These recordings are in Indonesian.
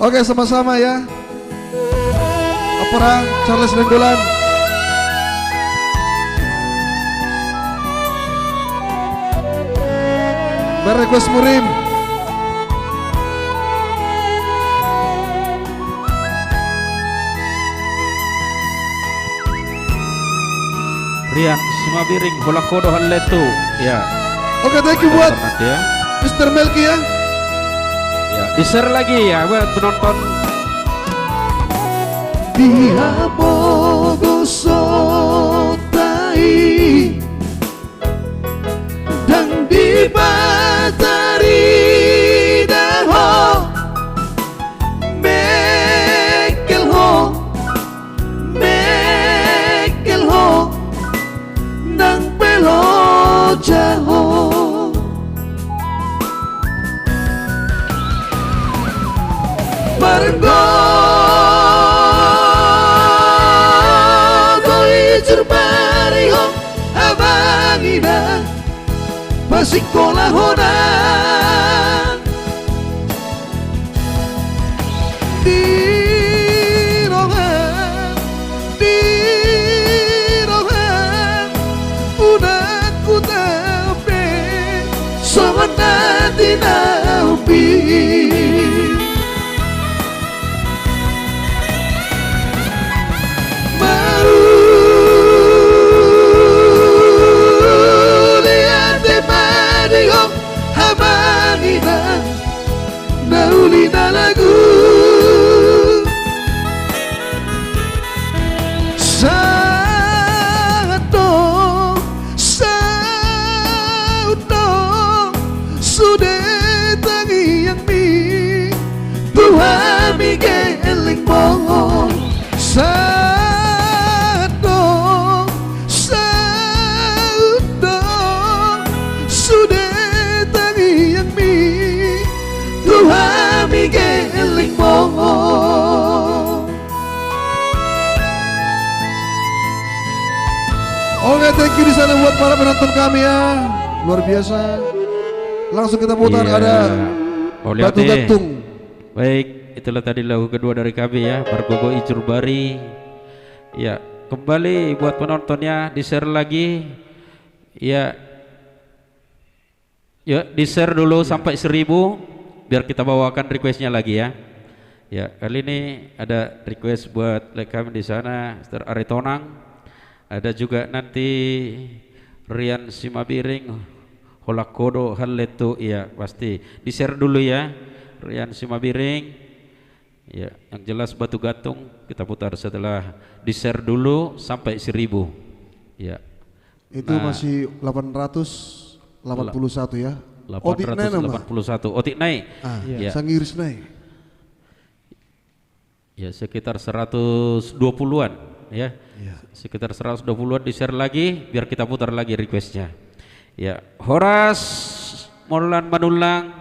Oke, sama-sama ya. Opera Charles Nenggolan. Merequest Murim. Rian Simabiring Holakodo Halletu ya. Oke, thank you buat ya. Mr. Melki ya. Ya, di-share lagi ya buat penonton. Dia mogo sotai dan di batari daho mekel ho nang pelo jaho Margo Cerbariho abangina pasikolah di rohan udah ku tapi sama nanti nabi naulina lagu Sauto sudah tangi yang mi Tuhan mi geling mohon Sauto sudah tangi yang mi Tuhan mi geling mohon. Oke, thank you di sana buat para penonton kami ya, luar biasa. Langsung kita putar ada Batu Gantung. Baik, itulah tadi lagu kedua dari kami ya, Margogo Icurbari. Ya, kembali buat penontonnya di-share lagi. Ya, di-share dulu sampai 1000 biar kita bawakan requestnya lagi ya. Ya, kali ini ada request buat kami di sana, Mr. Aritonang. Ada juga nanti Rian Simabiring Holakodo Halletu ya, pasti di-share dulu ya. Rian Simabiring. Ya, yang jelas Batu Gantung kita putar setelah di-share dulu sampai 1000. Ya. Itu masih 881 ya. 881 Otik naik. Ya. Sangiris naik. Ya, sekitar 120-an ya. Sekitar 120-an di-share lagi biar kita putar lagi requestnya. Ya, Horas Morulan Manulang,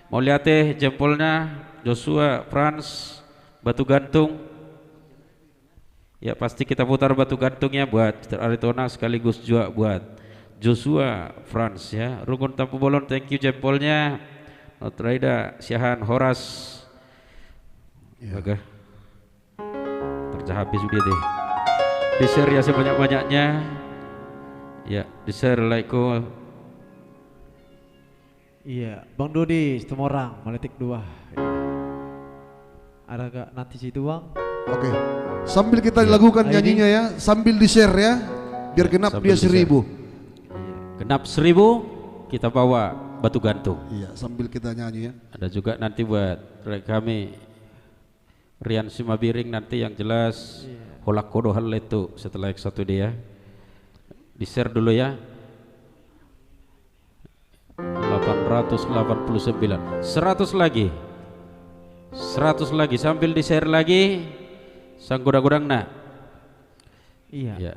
mau lihat jempolnya Joshua Franz Batu Gantung. Ya, pasti kita putar Batu Gantungnya buat Mr. Aritona sekaligus juga buat Joshua Franz ya. Rugun Tampu Bolon, thank you jempolnya. Notraida Syahan Horas. Baga. Terjah habis sudah deh. Di-share ya sebanyak-banyaknya. Ya, di-share like ko. Iya, Bang Dodi, Setemorang, Maletik 2. Ada gak nanti situ Bang? Oke, sambil kita lakukan nyanyinya ya, sambil di-share ya, biar genap dia 1000. Genap 1000 kita bawa Batu Gantung. Iya, sambil kita nyanyi ya. Ada juga nanti buat kami Rian Simabiring nanti yang jelas Holakodo Halletu setelah X1 dia. Di-share dulu ya. 889 100 lagi 100 lagi sambil di-share lagi sang gudang-gudang nak. Iya ya.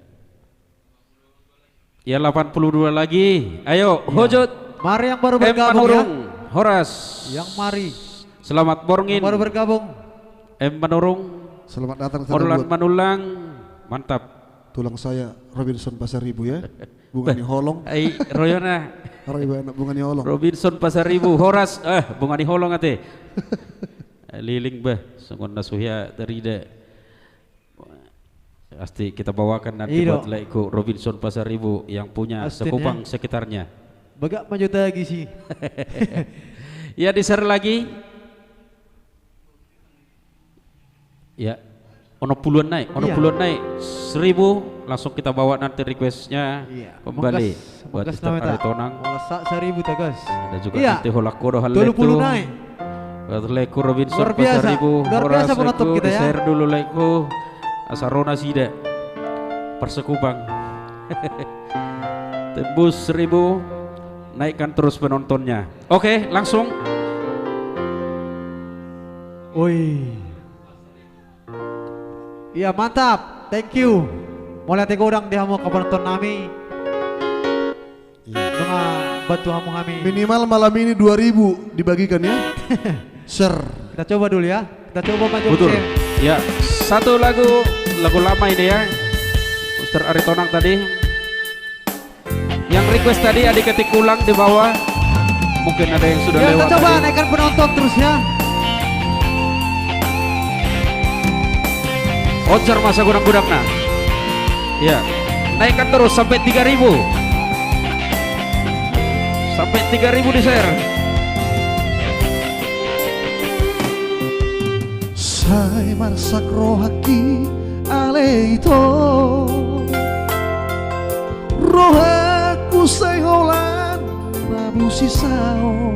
Ya 82 lagi. Ayo hojot. Mari yang baru bergabung ya. Horas yang mari. Selamat borngin. Yang baru bergabung. Manurung. Selamat datang Morulan Manulang. Mantap. Tulang saya Robinson Pasaribu ya. Bungani Holong. Royona. Bungani Holong. Robinson Pasaribu. Horas. Bungani Holong ate. liling bah sungun nasuhya terida. Pasti kita bawakan nanti Iyo. buat Laiku Robinson Pasar Ibu yang punya Astin Sekupang ya. sekitarnya. Bagak maju lagi sih. Ya di-share lagi. Ya, ono puluhan naik, ono Iya. puluhan naik 1000 langsung kita bawa nanti requestnya kembali buat Mangkas Ustaz namanya tak. Aritonang. Walasak 1000 tak guys. Ada juga Iya. nanti holakodo hal 20 itu. naik. Buat Laiku Robinson Luar biasa. Pasar Ibu. Luar biasa Horas penonton Laiku, kita ya. di-share dulu Laiku. Asarona Sida Persekupang. Tembus 1000, naikkan terus penontonnya. Oke, langsung. Woi. Iya mantap, thank you. Mulai tega udang di hamu kapan nonton nami. Dengan bantu hamu kami. Minimal malam ini 2000 dibagikan ya. Share. Kita coba dulu ya. Kita coba maju. Betul. Ya, satu lagu lama ini ya. Ustaz Aritonang tadi. Yang request tadi adik ketik ulang di bawah. Mungkin ada yang sudah Ya, lewat. kita coba tadi. naikkan penonton terus ya. Ojar masa gudang-gudangnya. Ya, naikkan terus sampai 3000. Sampai 3000 di share. Sai marsak rohaki ale ito rohaku say holan nabu sisao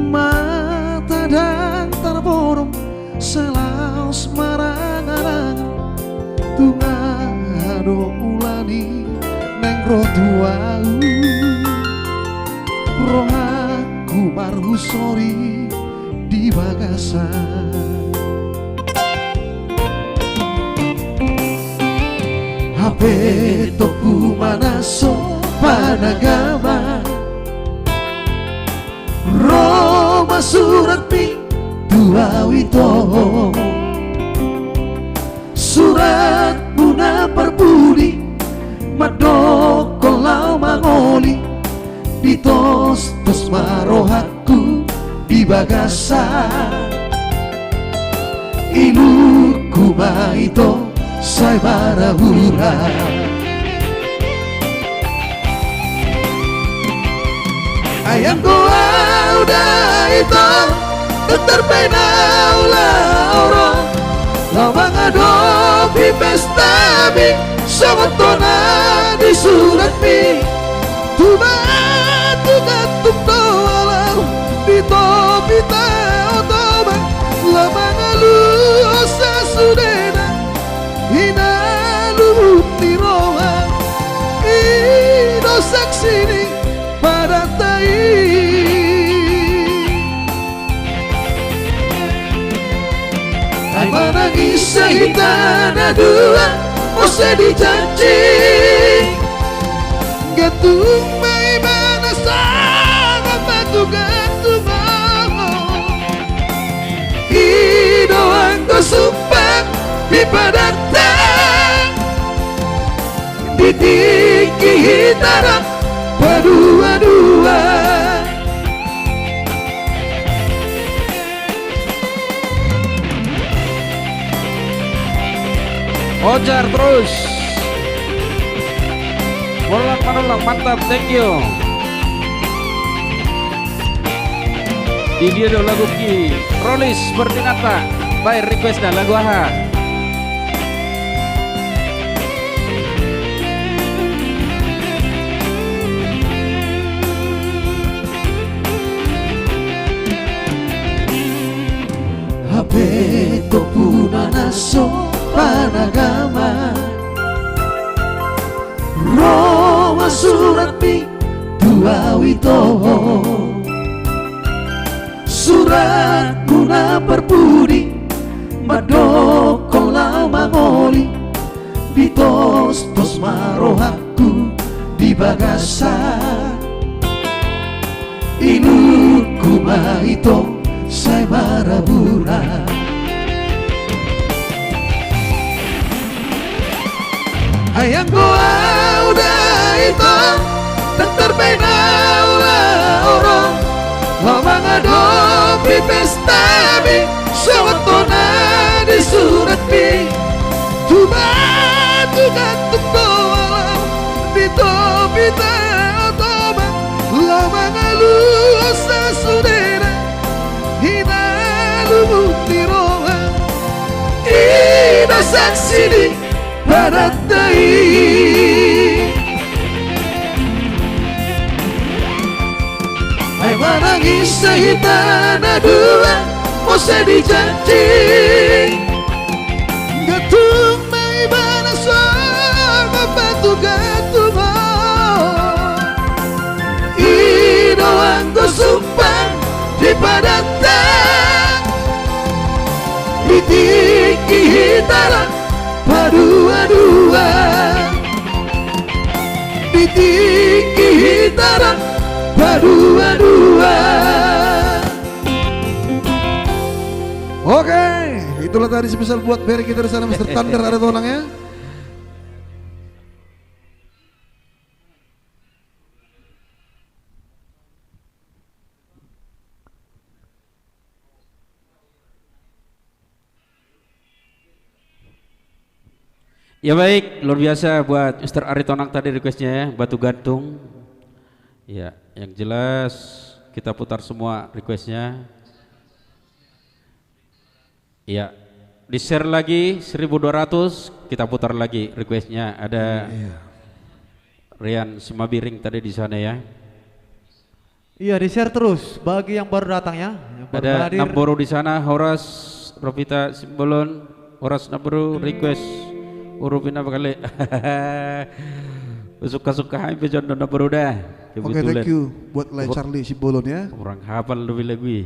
mata dan terborong selaus marang-arang tungado ulani neng rotuau rohaku marhusori di bagasan HP toku manaso panagama Roma surat pi dua wito surat buna perbudi madoko lau mangoli ditos tos marohaku di bagasan iluku maito say marahura ayam goa udah itu terpenau lah orang lama ngadopi pesta mi sabatona di surat mi tuba tugatuk doalau Pito pita otoba lama ngalu osa sudena hinalu tiroa ido saksini pada tai ay manangis sa hitana dua ose dijanji gatung may manasa kapatugan doang sumpah di padatang di tinggi hitaran berdua-dua Ojar terus. Molang mantap, thank you. Di dia do lagu ki Rolis Bertinata by request dan lagu aha. HP topu manaso panagama Roma surat pi dua wito surat guna perbudi madokong lau mangoli ditos tos marohaku di bagasan iluku maito say marabura hayang goa udah itu dan terbenau lah orang lama ngadopi pestami sewetona di surat mi Tubatu gantung doang di topi teotoma lama ngalu sasudera hina lumu tiroa ina saksini padatai ay manangis sa hitana dua mose dijanji gatung may banasama batu-gatung inoang sumpah di padatan ditiki hitaran padua-dua ditiki hitaran padua-dua. Oke, itulah tadi spesial buat Barry kita di sana Mr. Thunder ada tonangnya. Ya baik, luar biasa buat Mr. Ari Tonang tadi requestnya ya, batu gantung. Ya, yang jelas kita putar semua requestnya. Ya, di share lagi 1200, kita putar lagi requestnya. Ada Rian Simabiring tadi di sana ya. Iya, di share terus bagi yang baru datang ya. Yang baru Ada hadir. Namboro di sana, Horas, Rovita Simbolon, Horas Namboro request. Urupin apa kali? Suka-suka hampir John Namboro dah. Oke, thank you buat Lai Charlie Simbolon ya. Orang hafal lebih lagi.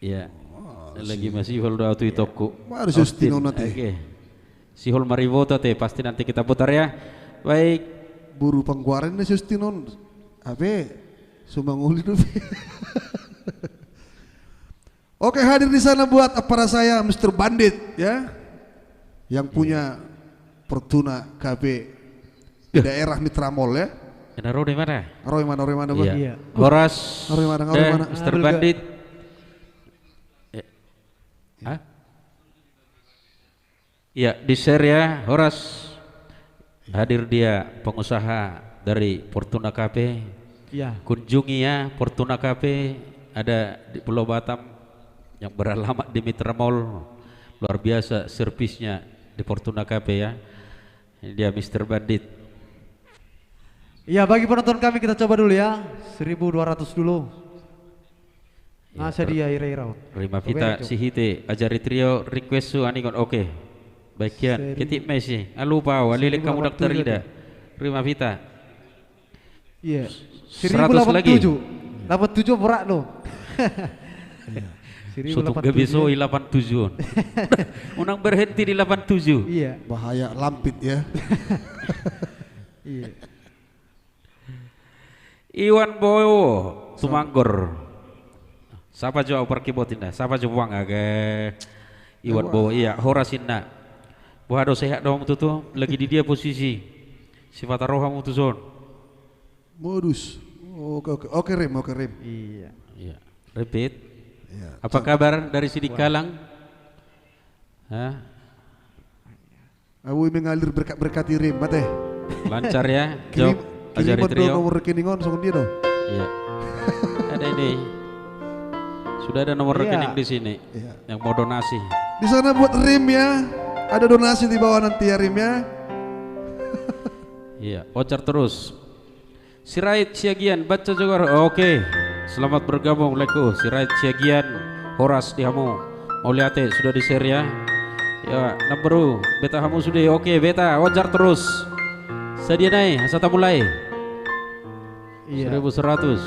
Ya. Lagi masih hol doa tu toko. Harus Justino nanti. Oke. Si hol marivota teh pasti nanti kita putar ya. Baik. Buru pangguaran nih Justino. Abe sumbang uli dulu. Oke, hadir di sana buat para saya Mr. Bandit ya. Yang punya Fortuna KB daerah Mitra Mall ya. Naro di mana? Roy mana Bang? Iya. Horas. Roy mana? Mr. Bandit. Hah? Ya, di share ya, Horas. Hadir dia pengusaha dari Fortuna Cafe. Iya. Kunjungi ya Fortuna Cafe, ada di Pulau Batam yang beralamat di Mitra Mall. Luar biasa servisnya di Fortuna Cafe ya. Ini dia Mr. Bandit. Iya, bagi penonton kami kita coba dulu ya. 1200 dulu. Ya, Nasa dia ira-ira. Rima Vita Sihite ajari trio request su aningon oke. Bagian ketik Messi. Lupa walilik kamu dokter Ida. Rima Vita. Iya. 100 lagi. 87 berat loh. Soto gabiso 87. Unang berhenti di 87. Iya. Bahaya lampit ya. Iya. Iwan Bowo Tumanggor. Siapa jauh perkibotinda? Siapa jauh buang agak Iwan Bowo iya Horasinna. Buhado sehat dong tuh lagi di dia posisi. Sifat rohamu tuh zon. Modus. Oke Rim. Iya. Iya. Repeat. Ya. Apa kabar dari Sidikalang? Hah? Awu mengalir berkat-berkat Rim, mate. Lancar ya. Jawab ajari trio. Nomor rekeningon sama dia dong. Iya. Ada ini. Sudah ada nomor rekening di sini. Iya. Yang mau donasi. Di sana buat Rim ya. Ada donasi di bawah nanti ya Rim ya. Iya, voucher terus. Sirait Siagian baca juga. Oke. Selamat bergabung Leku. Sirait Siagian Horas dihamu. Oliate sudah di share ya. Ya, numberu beta hamu sudah. Oke, beta voucher terus. Sadia naik, asata mulai. Iya. 1100.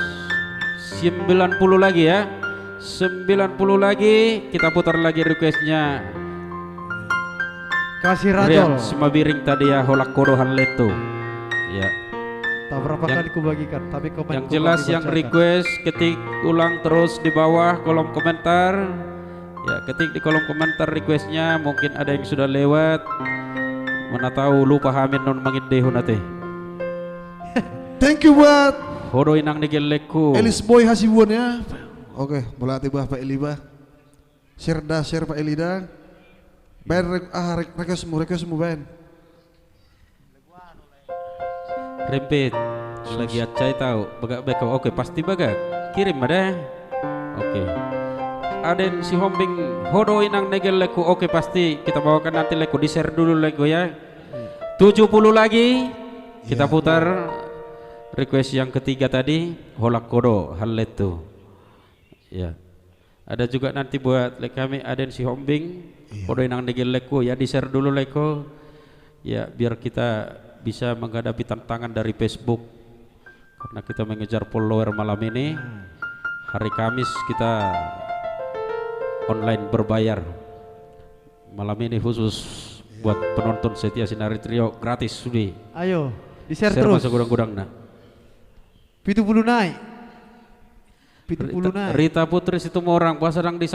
90 lagi ya. 90 lagi, kita putar lagi requestnya. Kasih Rian rajol. Simabiring tadi ya holak korohan leto. Ya. Tak berapa kali kubagikan, tapi komen Yang jelas yang request ketik ulang terus di bawah kolom komentar. Ya, ketik di kolom komentar requestnya. Mungkin ada yang sudah lewat. Mana tahu lupa hamin non mangindehu nate. Thank you buat Hodo inang nigel leku. Elis Boy Hasibuan ya. Oke, mulai tiba Pak Eliba. Share Pak Elida. Request semua Ben. Repeat. Lagi acai tahu. Bagak beko. Oke, pasti bagak. Kirim ada. Oke. Aden si Hombing hodo inang negel leku. Oke, pasti kita bawakan nanti leku. Di share dulu leku ya. 70 lagi. Kita putar request yang ketiga tadi. Holak kodo hal itu. Ya. Ada juga nanti buat kami Aden si Hombing hodo inang negel leku ya. Di share dulu leku. Ya, biar kita bisa menghadapi tantangan dari Facebook. Karena kita mengejar follower malam ini. Hari Kamis kita online berbayar. Malam ini khusus buat penonton setia Sinari Trio gratis sudah. Ayo, di-share terus. Masuk gudang-gudang nah. 70 naik. 70 naik. Rita Putri situ mau orang puasa sedang di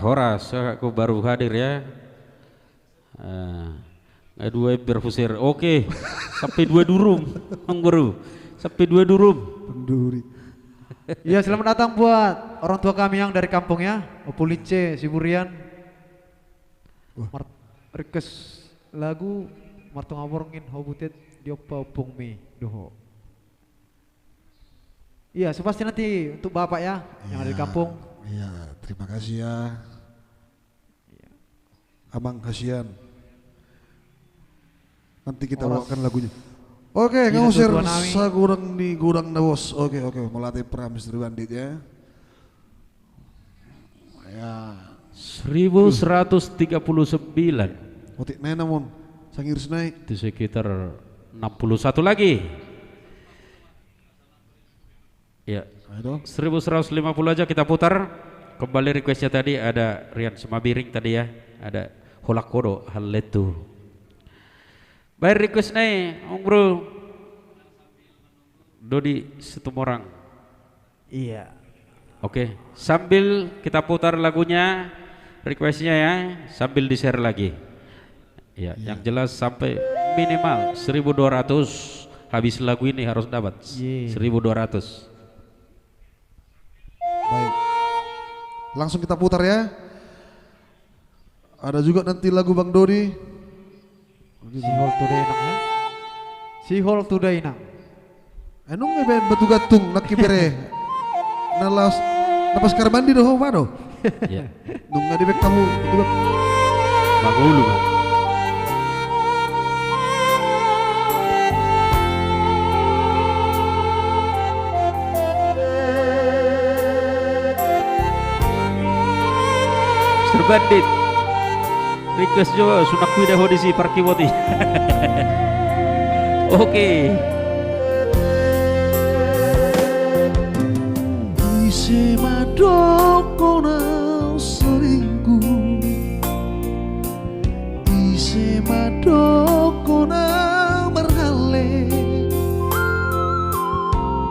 Horas aku baru hadir ya. Dua berfusir. Oke. Sampai 2 durum. Baru. Sampai 2 durum. Penduri. Iya, selamat datang buat orang tua kami yang dari kampung ya. Opulice, Siburian. Request lagu Marto ngaborngin hobutet diopa opung mi doho. Iya, pasti nanti untuk Bapak ya, yang ada di kampung. Iya, terima kasih ya. Abang kasihan. Nanti kita bawakan lagunya. Oke, kamu share sagurang di gudang na bos. Oke, melatih pra Mr. Bandit ya. Ya. 1139. Otik naik namun sangir naik. Itu sekitar 61 lagi. Ya. 1150 aja kita putar. Kembali requestnya tadi ada Rian Semabiring tadi ya. Ada Holak Kodo hal itu. Bayar request nih, Om Bro. Dodi Situmorang. Iya. Oke, sambil kita putar lagunya, requestnya ya, sambil di share lagi. Ya, yang jelas sampai minimal 1200 habis lagu ini harus dapat 1200. Baik. Langsung kita putar ya. Ada juga nanti lagu Bang Dodi. Si Hol Today enak ya. Si Hol Today enak. Enong ben batu gatung nak kibere. Nalas napas karbandi doh mano. Ya. Nung ngadibek kamu juga. Bagulu, Bang. Mr. Bandit. Request juga sunak kuda hodisi parkiwoti. Oke. Ise madoko na selingku. Ise madoko na merhale.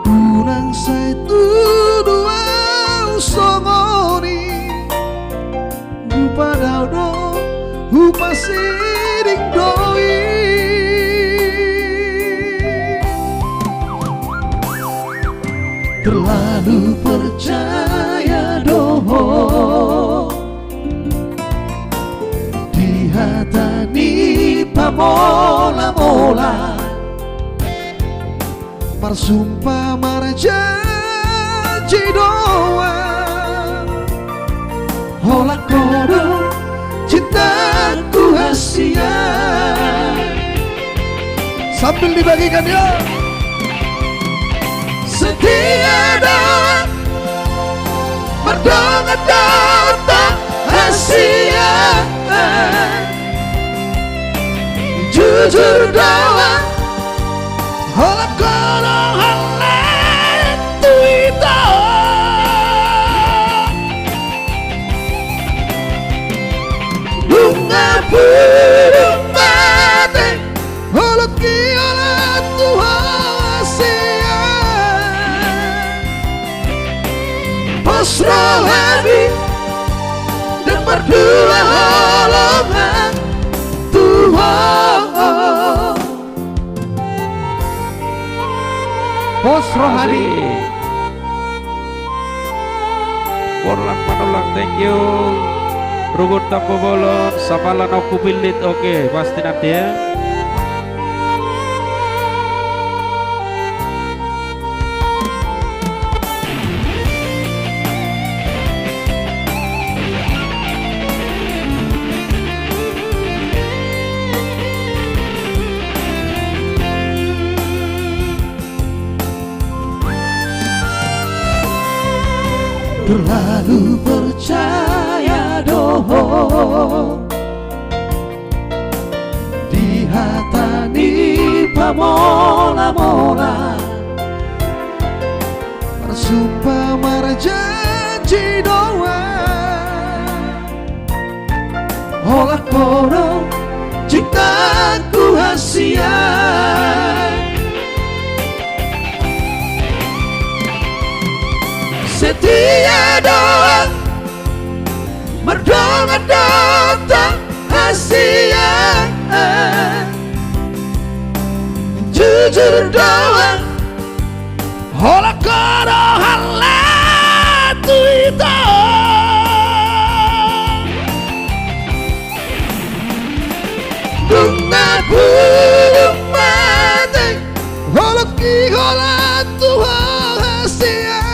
Unang sai dua songoni. Upadao do upasiring doi. Terlalu percaya doho dihatani pamola-mola marsumpah marjanji doa holak kodo cintaku hasia sambil dibagikan ya setia dan berdongat datang hasia jujur doa holak kodo halet tuita bunga burung mati holak kiolat Tuhan hasia pasrah hati dan berdua holongan Tuhan Bos Rohani. Morlan Manulang, thank you. Rugun Tampo Bolon, Samalan aku Pilit, oke, pasti nanti ya. Terlalu percaya doho dihatani pamola-mola Bersumpah marjanji doa Olak bodoh ciptaku hasia Setia doa Merdongan datang hasia Jujur doa Olah kono halatu itu Dunga belum mati Olah ki olah Tuhan hasia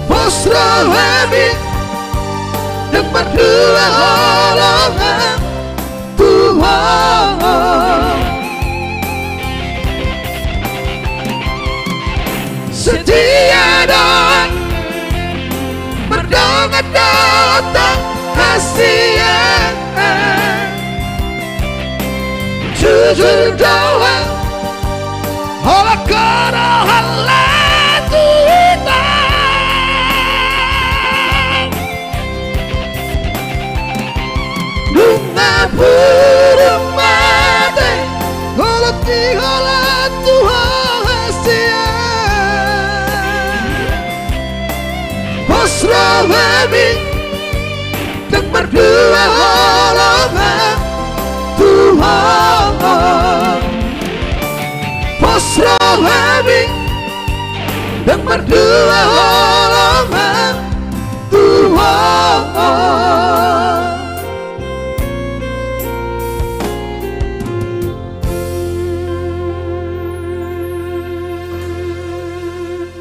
Posrohemi dan berdua holongan Tuhan Setia doa Berdongan datang hasia Jujur doa Olah kono halatu Lunga burung mati Olah ki olah Tuhan hasia Posrohemi dan berdua holongan Tuhan Posrohemi dan berdua holongan Tuhan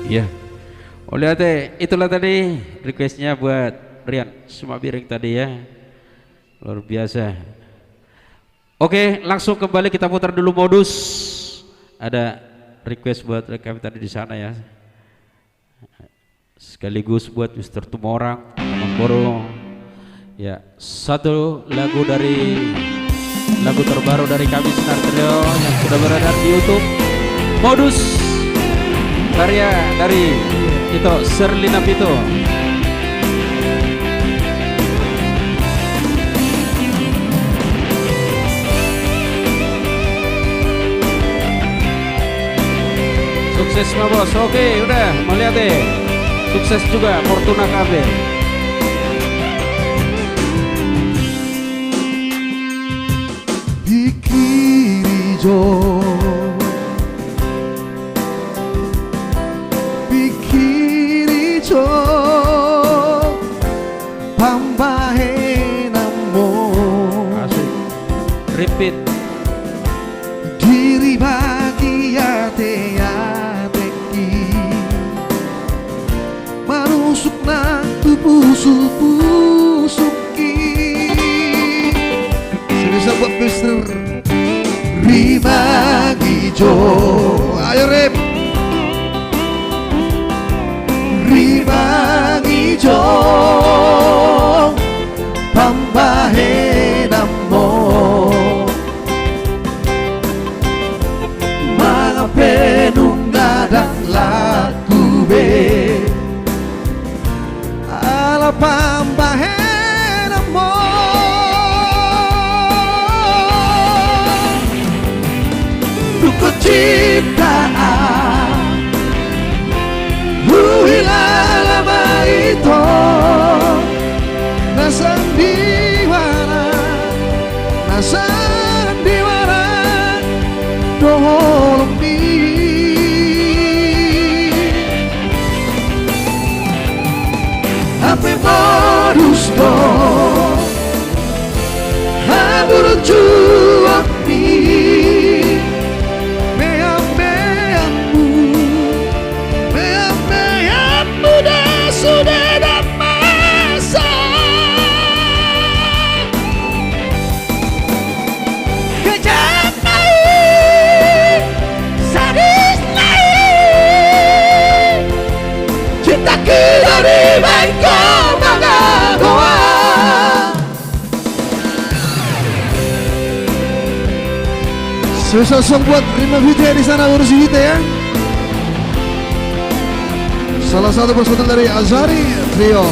Ya, oleh itulah tadi requestnya buat Rian Sumabiring tadi ya, luar biasa. Oke, langsung kembali kita putar dulu modus. Ada request buat kami tadi di sana ya, sekaligus buat Mr. Tumorang, Mamboro. Ya, satu lagu terbaru dari kami Sinar Trio yang sudah berada di YouTube. Modus karya dari itu Serlina Pito. Sukses Mas Bos. Oke, udah melihat deh. Sukses juga Fortuna KB. Pikirijo Pikirijo Pambahe namo Asik. Repeat. Diri bagi ate-ateki Manusuk na tupusuk-pusuki Bisa buat Mr. Rima Gijo. Ayo Rip. Rima Gijo Pambahe namo Mga penunggadang laku be Ala pambahe namo Duku ciptaan Huhilala maito Nasandiwara Nasandiwara Doholong ni sudah dan masa. Kejam naik, sadis naik, cintaku dari bengkok mengagoa. Spesial song buat Rima Vita di sana, urus Vita ya. Salah satu personel dari Azari Trio.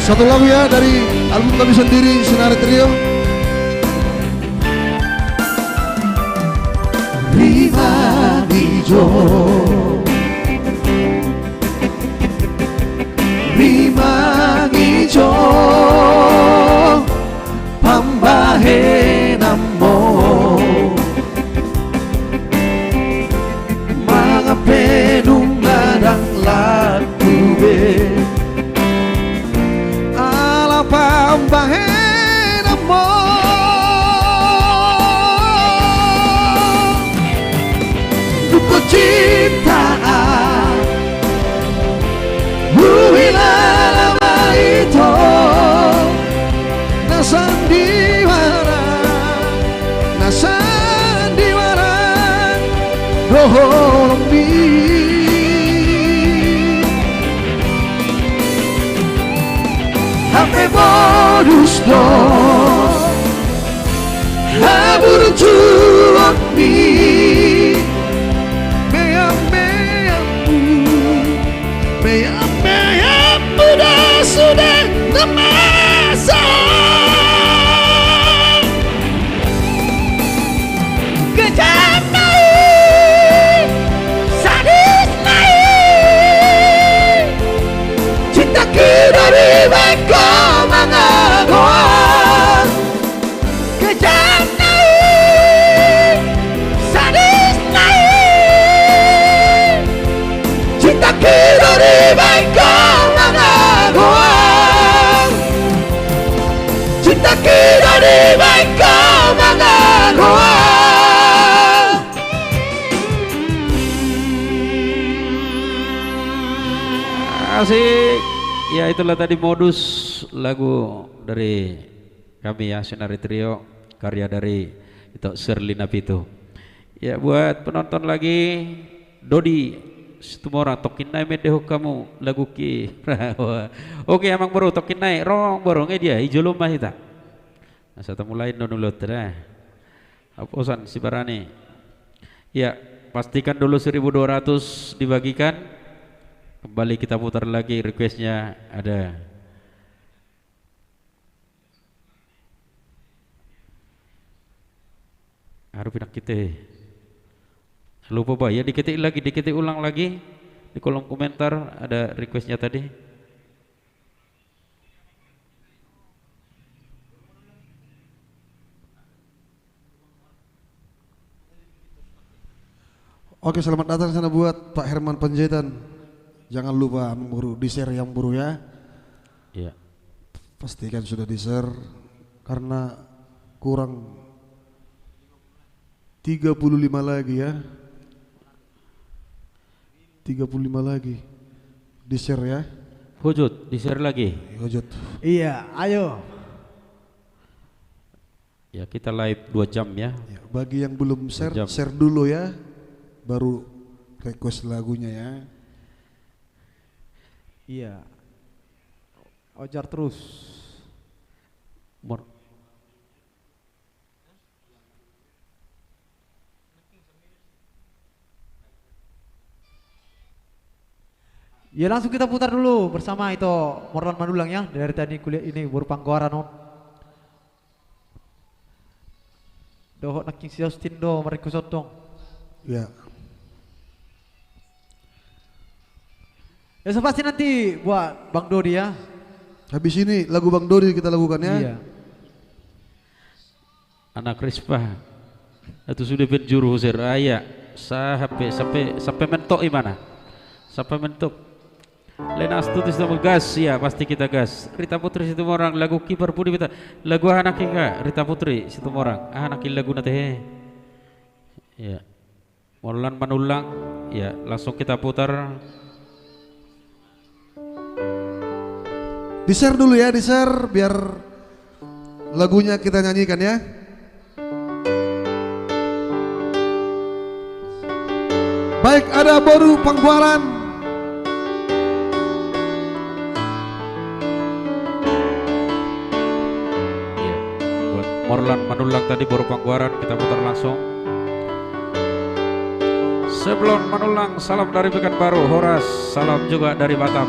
Satu lagu ya dari album kami sendiri, Sinari Trio. Rima hijau, Rima hijau, pambahe namo, mga penungadang laku be, Ala pambahe namo, duka cintaan, huwilah ito. Nasandiwara Rohombi Hape modus do Habur tuak mi Meyam-meyammu dah sudah masa. Kejam naik, sadis naik, cintaku dari bengkok mengagoa. Kejam naik, sadis naik, cintaku dari bengkok mengagoa. Cintaku dari bengkok mengagoa. Asik. Ya itulah tadi modus lagu dari kami ya, Sinari Trio, karya dari itu Sherlina Pito. Ya buat penonton lagi, Dodi Situmora tokin naik medeho kamu lagu ki. Oke emang baru tokin naik rong borongnya dia hijau lumah kita. Nah saya mulai nonulot dah. Hapusan si Barani. Ya pastikan dulu 1.200 dibagikan. Kembali kita putar lagi requestnya ada. Harus pindah kita. Lupa Pak ya, diketik lagi, diketik ulang lagi di kolom komentar ada requestnya tadi. Oke, selamat datang sana buat Pak Herman Panjaitan. Jangan lupa memburu di share yang buru ya. Iya. Pastikan sudah di share karena kurang 35 lagi ya. 35 lagi di share ya. Hujud di share lagi. Hujud. Iya, ayo. Ya kita live 2 jam ya. Ya, bagi yang belum share, 2 jam. share dulu ya. Baru request lagunya ya. Iya. Ojar terus. Mor- Ya langsung kita putar dulu bersama itu Morlan Manulang ya. Dari tadi kuliah ini baru panggoran no. Dohok naking si Austin do mereka sotong. Ya. Ya pasti nanti buat Bang Dodi ya. Habis ini lagu Bang Dodi kita lakukan ya. Iya. Anak Rispa itu sudah penjuru Seraya sampai mentok gimana? Sampai mentok. Lena Astuti sudah gas, ya pasti kita gas. Rita Putri Situmorang, lagu Kiper Budi Beta, lagu anak Ika, Rita Putri Situmorang, anak lagu nate. Ya, Morlan Manulang, ya langsung kita putar. Di-share dulu ya, di-share biar lagunya kita nyanyikan ya. Baik, ada Boru Pangguaran. Ya, buat Morlan Manulang tadi Boru Pangguaran kita putar langsung. Sebelum Manulang, salam dari Pekanbaru. Horas, salam juga dari Batam.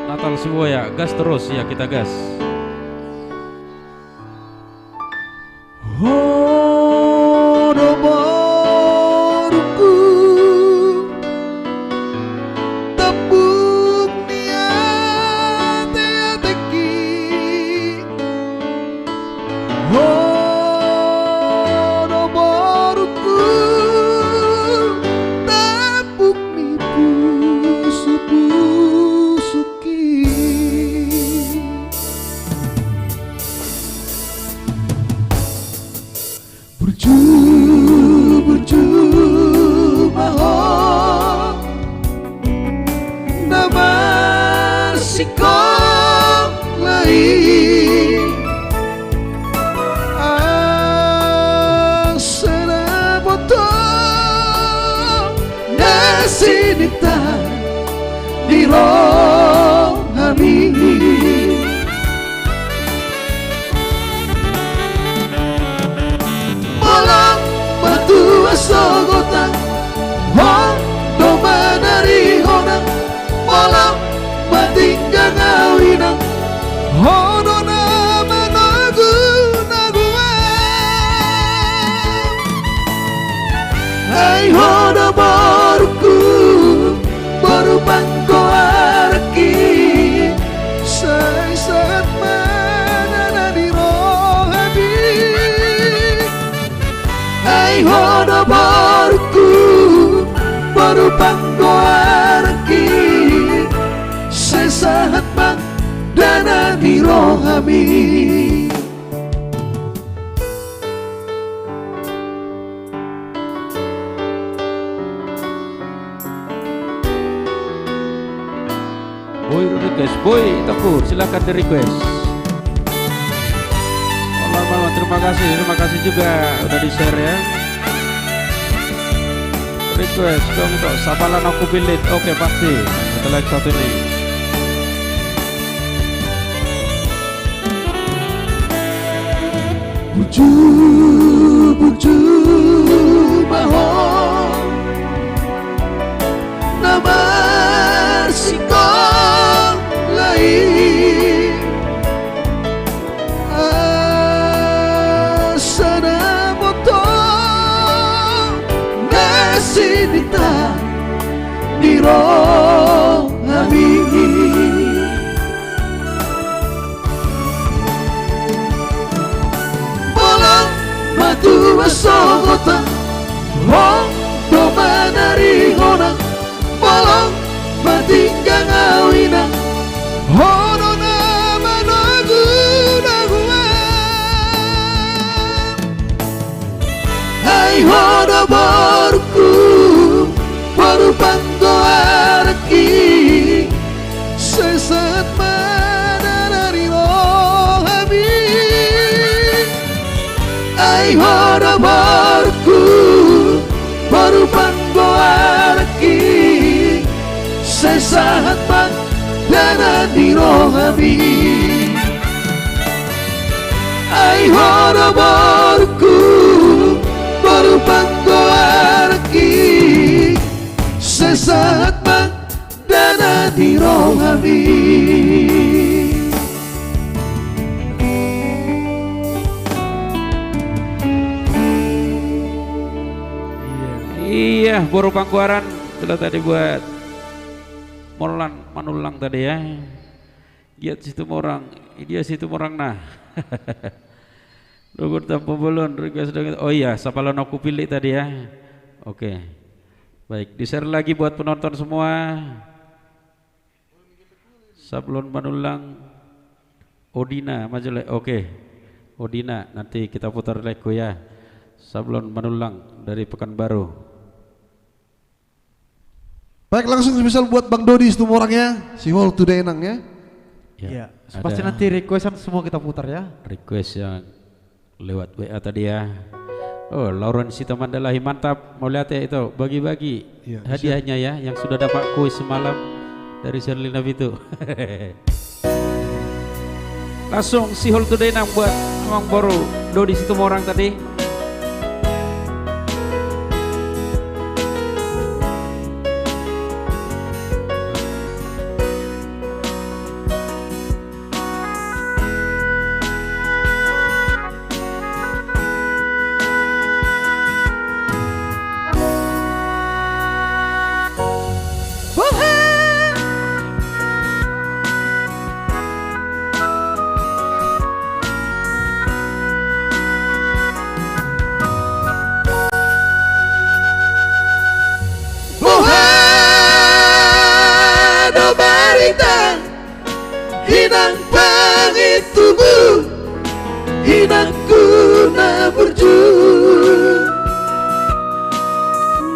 Natal Sibuaya, gas terus ya, kita gas. Boy request, Boy Tepur, silakan di request. Malam, terima kasih juga udah di share ya. Request dong untuk Sabalan Aku Pilih, oke pasti. Kita like satu ini. Buju bahon nama sikong lain asana motong nasinita diro amin matu masogota hong doma dari honang bolong matinggang awinang hono nama nagu hai hono baruku baru panggoarki sesat mana dari rohami ai hora barku baru panggoarki sesaat bang dana di rohami ai hora barku baru panggoarki sesaat bang dana di rohami. Iya, Boru Pangguaran telah tadi buat Morlan Manulang tadi ya. Giat Situmorang, dia Situmorang nah. Lugur tanpa belon, request. Oh iya, Sabalan Aku Pilih tadi ya. Oke. Baik, di-share lagi buat penonton semua. Sablon Manulang Odina Majele. Oke. Odina, nanti kita putar lagu ya. Sablon Manulang dari Pekanbaru. Baik, langsung spesial buat Bang Dodi Situmorangnya, si Hall Today Enang ya. Iya. ada Pasti nanti requestan semua kita putar ya. request yang lewat WA tadi ya. Oh, Lauren Sita Mandalahi, mantap. Mau lihat ya itu, bagi-bagi Iya, hadiahnya ya, yang sudah dapat kuis semalam dari Sherlina Bitu. Langsung si Hall Today Enang buat Amang Boru, Dodi Situmorang tadi. Hinang pangitumu, hinangku na berjun,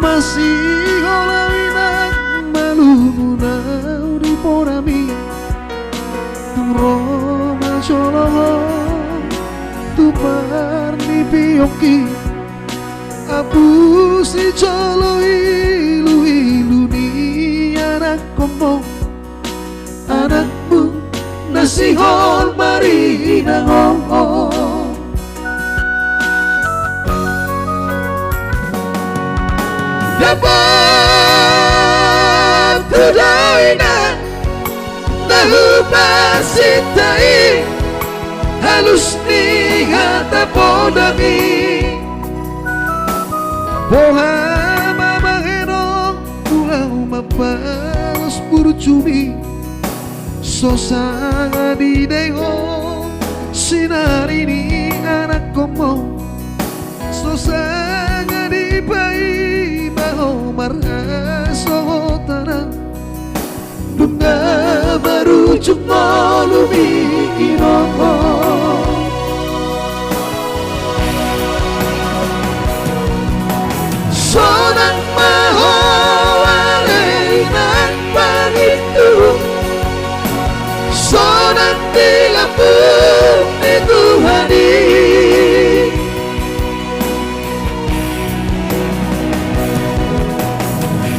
Masih olah inang malu na di porami, Roma soloho tu parni pioki, apu si colo ilu ilu ni anak komo, anakmu nasi hol mari nangong. Dapat tudaina tahu pasitai halus ni hata podami Boha mama henong pulau mapalos burcumi, sosanga di deho sinar ini anak komo, sosanga di bai mau marha sohotana, bunga baru cuma lumi inoko sonang maho walei nang pangitu sonang di lampung di Tuhani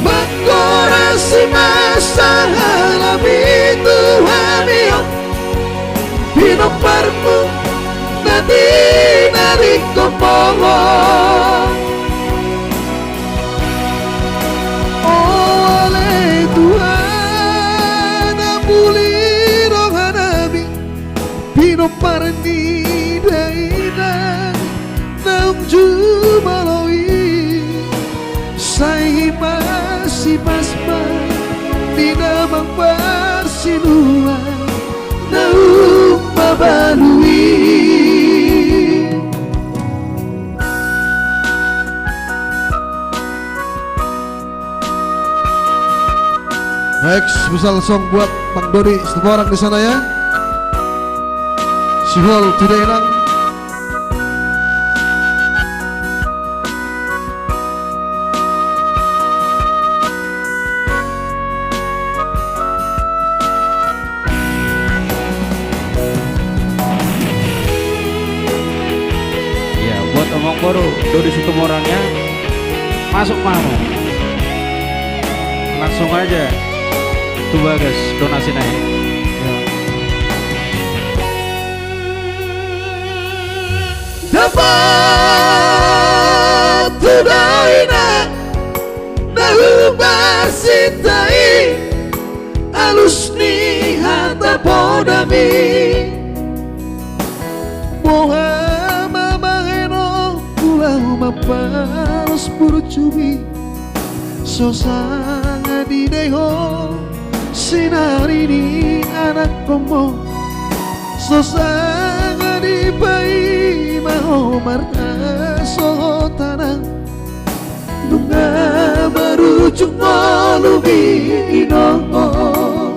mengkorasi masa alami Tuhani binoparmu nanti nari kompong oleh Tuhan ampuni rohanami, pino parni daina nang jumaloi, sai masih pasma di namang parsinua, naum mabalui Baik, spesial song buat Bang Dodi Situmorang di sana ya. Si Hall Today Enang. Ya, buat Amang Boru, Dodi Situmorangnya masuk mau. Langsung aja. Tuh bagus, donasi naik. dapat tudaina nahu barsitai alus ni hata podami Boha mama henong pulau mapalos burcumi, sosanga di deho sinar ini anak komo, sosanga di bai mau marta sohotana, nga marujuk malubi Ginoo.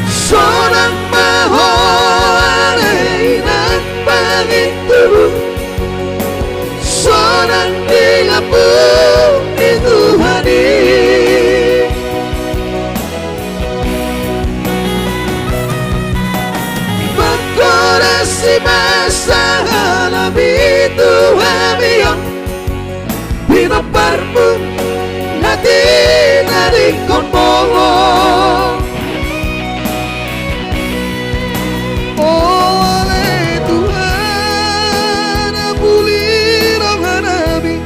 Sonang mahoalay ng Panginoon, sonang dilapong ni Tuhanin. Magkorasi masahala Tuhan yang pinaparmu natin naring konmong. Oh ale Tuhan abulirang hanami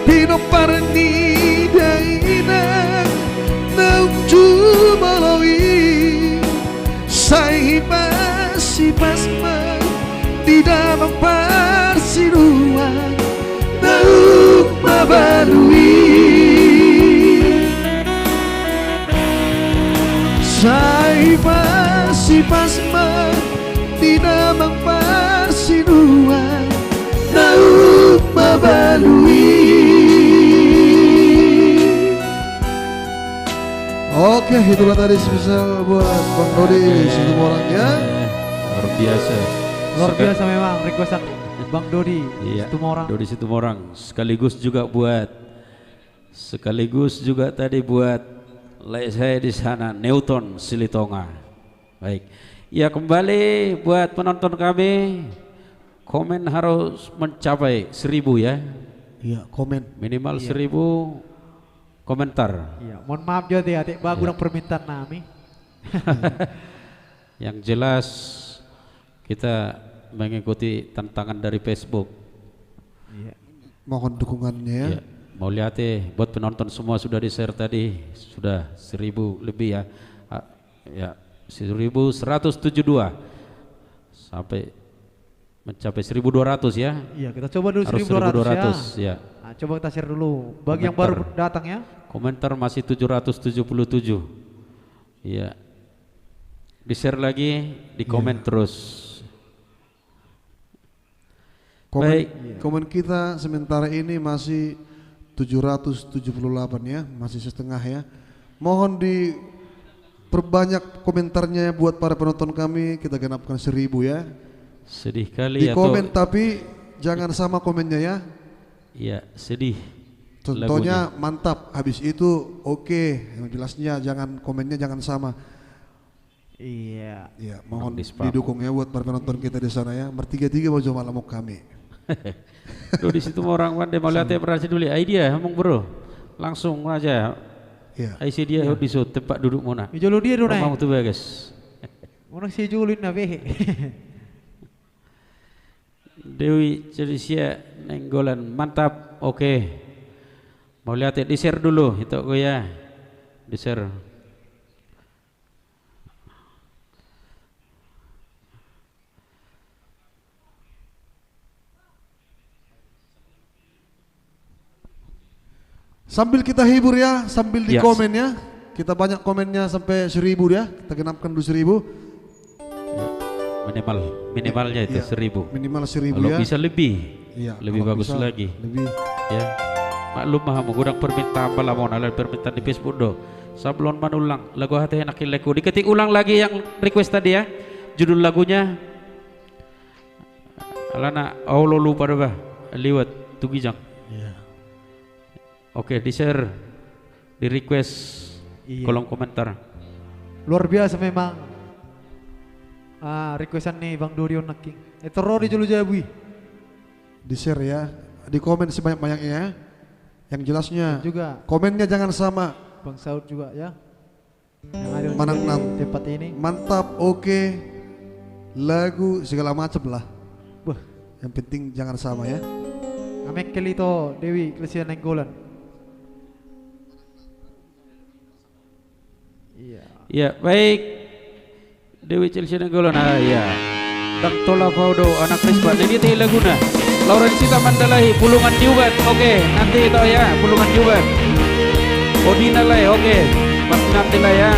pinoparni dainang naunju malawi sipas-man di dalam persiduan nauk mabalui sipas-man di dalam persiduan nauk mabalui. Oke, itulah tadi spesial buat Bang Dodi Situmorang ya. Luar biasa. Luar biasa memang requestan Bang Dodi Iya, Situmorang. Dodi Situmorang. Sekaligus juga tadi buat saya di sana Newton Silitonga. Baik. Ya kembali buat penonton kami, komen harus mencapai 1000 ya. Iya, komen. Minimal 1000 komentar. Iya, mohon maaf jadi adik bagus permintaan kami. Yang jelas kita mengikuti tantangan dari Facebook. Iya. Mohon dukungannya ya. Ya, mau lihat buat penonton semua sudah di-share tadi, sudah 1000 lebih ya. Ya, 1172 sampai mencapai 1200 ya. Iya, kita coba dulu Harus 1200 ya. Nah, coba kita share dulu bagi yang baru datang ya. Komentar masih 777. Iya. Di-share lagi, di komen terus. Komen, Baik. komen kita sementara ini masih 778 ya, masih setengah ya. Mohon diperbanyak komentarnya buat para penonton kami, kita genapkan 1000 ya. Sedih kali Di komen tapi jangan sama komennya ya. Iya, sedih. Contohnya lagunya. mantap, habis itu oke, yang jelasnya jangan komennya jangan sama. Iya. Ya, mohon di spam. didukung ya buat para penonton kita di sana ya. Bertiga-tiga mau coba lamuk kami. Tuh di situ orang pandai mau lihat berarti dulu idea ngomong bro. Langsung aja. Ya. IC dia di situ tempat duduk mana. Ijolo dia dulu Mau naik. tuh guys. Orang si julin na be. Dewi Celisia Nenggolan mantap. Oke. Mau lihat di share dulu itu gue ya. Di share. Sambil kita hibur ya, sambil di Ya. komen ya. Kita banyak komennya sampai 1000 ya. Kita genapkan dulu 1000. Minimalnya itu Iya, 1000. Minimal 1000 Kalau ya. bisa lebih. Iya, Lebih kalau bagus bisa lagi. Lebih. Ya. Maklum mah mengurang permintaan pala mau nalar permintaan di Facebook do. Sablon manulang lagu hati enak leku. Diketik ulang lagi yang request tadi ya. Judul lagunya Alana Allah lupa dah liwat tugijang. Iya. Oke, di share, di request Iya. kolom komentar. Luar biasa memang. Requestan nih Bang Dorion Naking. Itu Rodi Julu Jabui. Di share ya. Di komen sebanyak-banyaknya ya. Yang jelasnya Juga komennya jangan sama. Bang Saud juga ya. Yang ada Manang di enam. tempat ini. Mantap, oke. Lagu segala macam lah. Wah, Yang penting jangan sama ya. Amek Kelito Dewi Klesian Nenggolan. Iya. Ya, baik. Dewi Chelsea Nenggolan. Ya. Dan Tola Faudo anak Risbat. Ini teh laguna. Laurensita Mandalahi Pulungan Diubat. Oke, nanti itu ya, Pulungan Diubat. Odina lah, oke. Pasti nanti lah ya.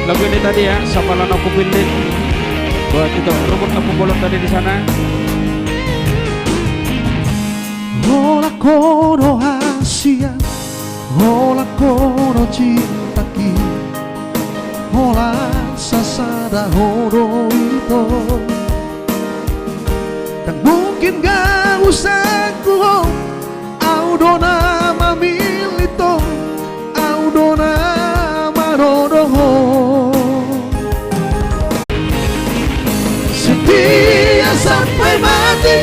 lagu ini tadi ya, Sapalan Aku Pilih. Buat itu rumput kamu bolong tadi di sana. Hola kono Asia, hola kono cintaki, hola sasada horo itu. Dan mungkin gak usah kuho, audona mamilito, audona marodoho. Setia sampai mati,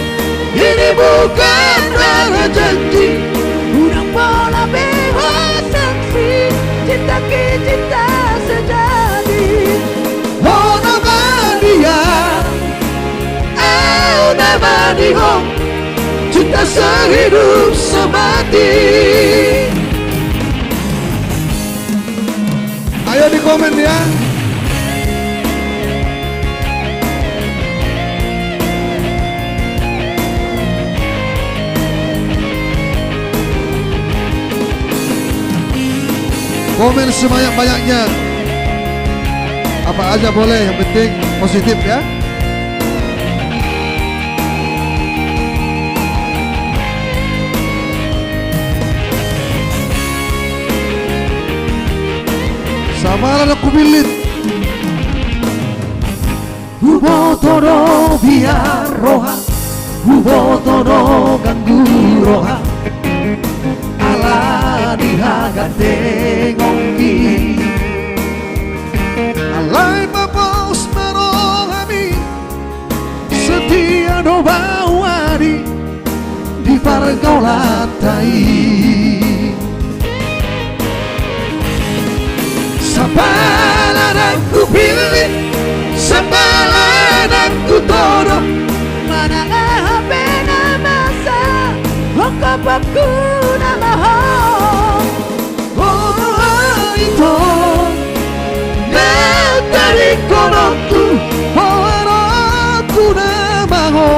ini bukan rara janji. Udang bola bebas saksi, cinta ke cinta sejati. Oh nama dia, oh nama dia, cinta sehidup semati. Ayo di komen ya. Komen sebanyak-banyaknya. Apa aja boleh, yang penting positif ya. Samaran Aku Pilih. Hubotono biar roha, hubotono ganggu roha. Ala dihaga tengongki, Alai papos merohami, setia do bawari di pargaulatai. Sapalan Aku Pilih, sapalan Aku todo. Mana hape nama sa, hokopaku nama ho. Oh itu, dari konoku, Aku nama ho.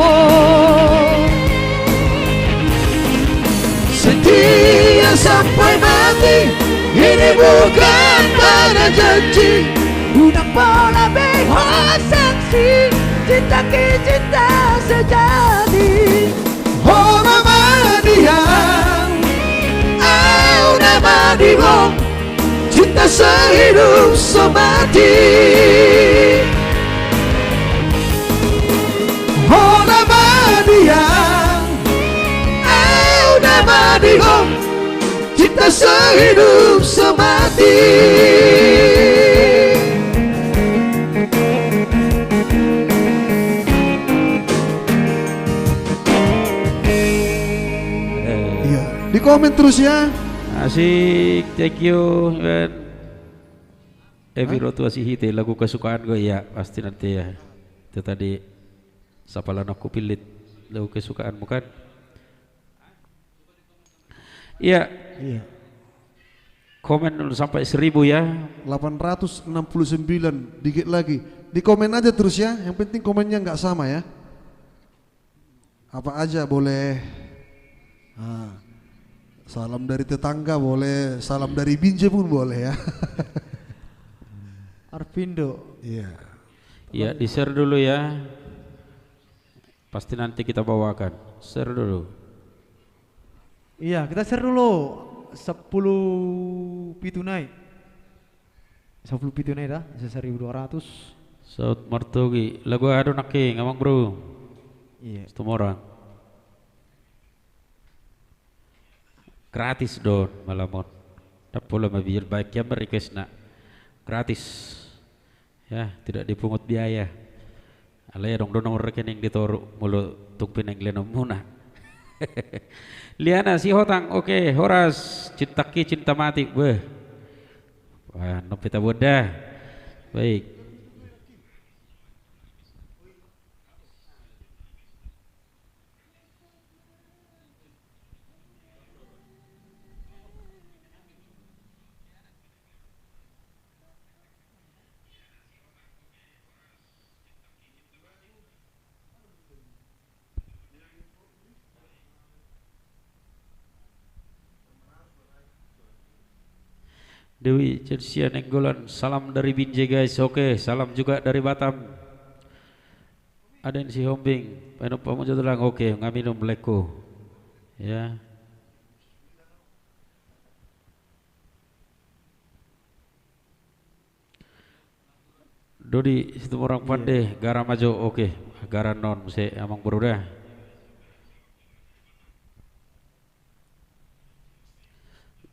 setia sampai mati. Ini bukan pada janji. Udang bola bebas saksi, cinta ke cinta sejati. Oh nama dia, Oh nama dia, cinta sehidup semati. oh nama dia, Oh nama dia, cinta sehidup semati. iya. Di komen terus ya. Asik, thank you. Evi Rotu Asihite, lagu kesukaan gue ya, pasti nanti ya. Itu tadi Sapalan Aku Pilih, lagu kesukaanmu kan? Iya. Iya. Komen dulu sampai 1000 ya. 869 dikit lagi. Di komen aja terus ya. Yang penting komennya nggak sama ya. Apa aja boleh. Salam dari tetangga boleh, salam dari Binjai pun boleh ya. Arvindo. Iya. Ya, di share dulu ya. Pasti nanti kita bawakan. Share dulu. Iya, kita share dulu 10 pitunai. 10 pitunai dah, bisa 1.200. Saud Martogi, lagu ado nake ngamang bro. Iya. Semua gratis don malamon. Dapola mabiyar baik ya request nak gratis. Ya, tidak dipungut biaya. Alaya dong nomor rekening ditoru mulu tungpin yang lenom muna. Liana si hotang, oke, Horas cintaki cinta mati, beh. Wah, nopita boda. Baik. Dewi Censia Nenggolan, salam dari Binjai guys. Oke, salam juga dari Batam. Ada yang si Hombing, Penop Pamujodolang. Oke, ngaminum Bleko. Ya. Dodi situ orang pandai, Garamajo. Oke, Garanon se amang berudah.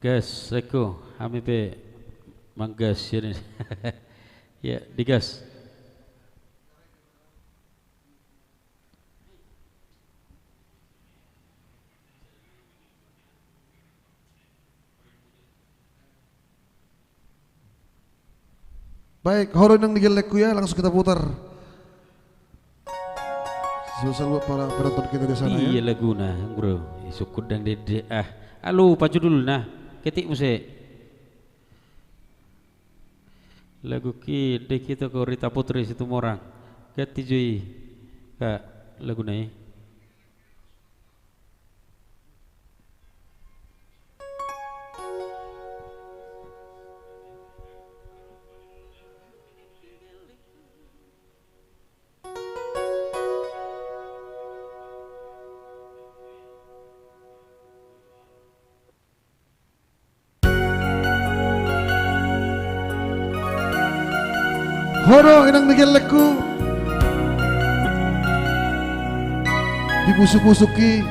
Gas, Eko, Hamipe, manggas ini. Ya, digas. Baik, horon yang digelekku ya, langsung kita putar. Spesial buat para penonton kita di sana Iya ya. laguna, bro. Isukut dan dede. Halo, pacu dulu nah. Ketik musik. Lagu kide kita ke Rita Putri situ morang. Kati jui. Kak, lagu nih. Horo inang digelekku, dibusuk-busuki.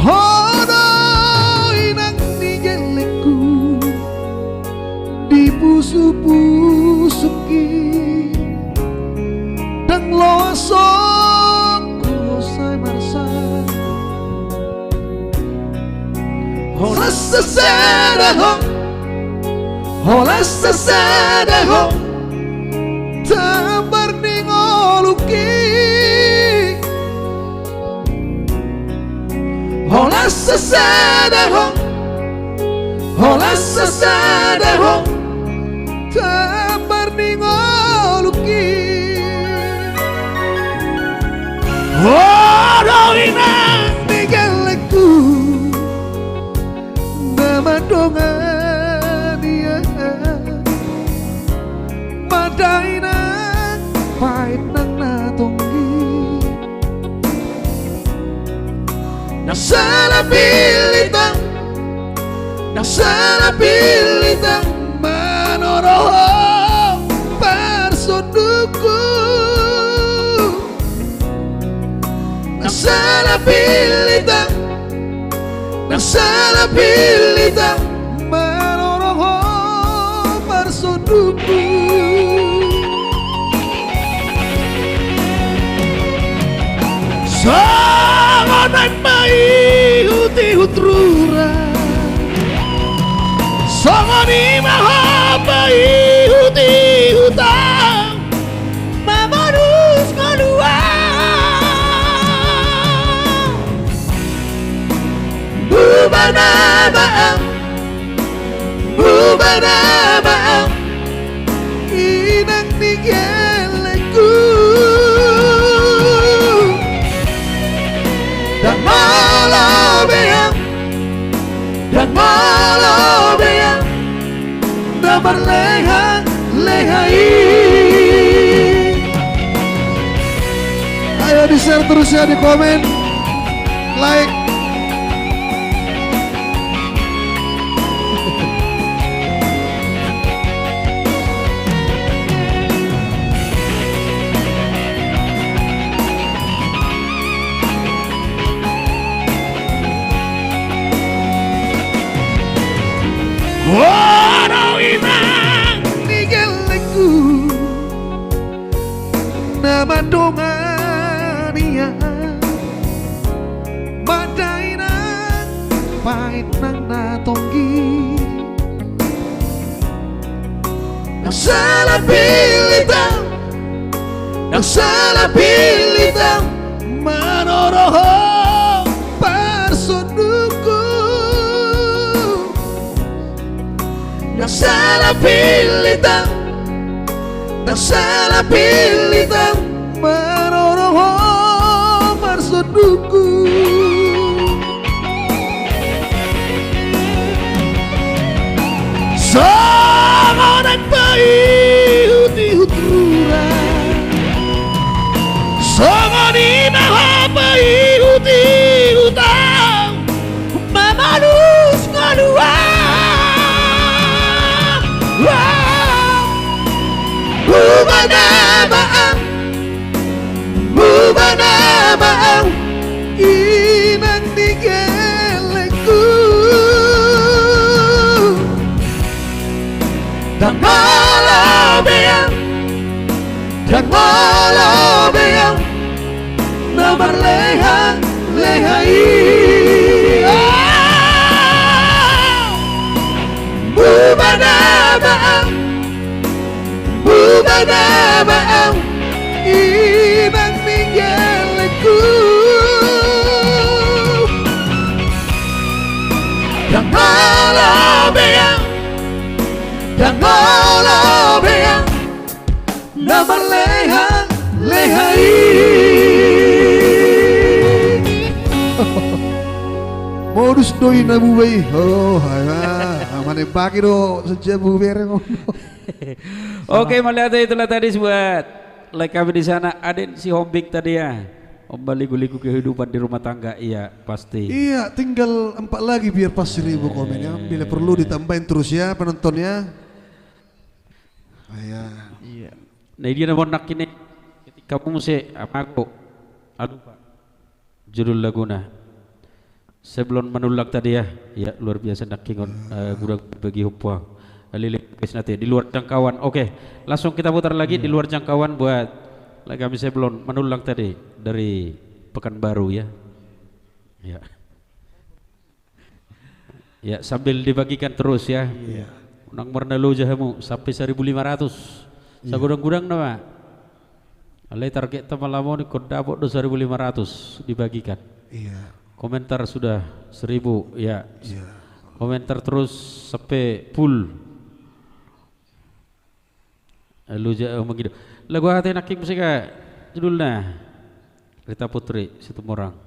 Horo inang digelekku, dibusuk-busuki. Dan losok kusai marsa. Hola sesadaho, hola sesadaho, tambar ningoluki. Hola sesadaho, hola sesadaho, tambar ningoluki. Oh, inang digelekku. Madongan ya Madaina pahit nang natonggi Nasalapilitang Nasalapilitang Manoroho Parsoduku Nasalapilitang Nasalapilitang Manoroho Parsoduku Sangonan maihuti hutrura Sangoni mahabai huti hutang Mamanus ngalua Bubana baang Inang nigeleku Dan malam beang Dan berleha-lehai Ayo di share terus ya, di komen, like. Wano inang nigeleku Nama dongania Madainang pahit nang natonggi Nasalapilitang Manoroho Parsoduku Nasalapilitang Manoroho Parsoduku dan malabeang namar lehai bubadabaang ibang minggalaku dan malabeang namar lehai Modus doi na buhay. Oh, mana bagi do sejak buber ngono. Oke, melihat itulah tadi buat like kami di sana. Aden si Hombik tadi ya. Kembali liku kehidupan di rumah tangga, iya pasti. Iya, tinggal 4 lagi biar pas 1000 komen ya. Bila perlu ditambahin terus ya penontonnya. Iya. Nah dia mau nak ini ketika kamu mesti apa aku aduh Pak judul laguna sebelum menulak tadi ya luar biasa nak kingon gurang bagi hupwa lilik guys nanti di luar jangkauan. Oke, langsung kita putar lagi di luar jangkauan buat lagi kami sebelum menulak tadi dari Pekanbaru ya ya sambil dibagikan terus ya. Nang mernalu jahamu sampai 1500 sagudang-gudang nama alai target teman-teman ni kod dapat 2500 dibagikan. Iya. Komentar sudah 1000 ya. Komentar terus sampai full lu jauh begitu lagu hati naking musika judulnya Rita Putri Situmorang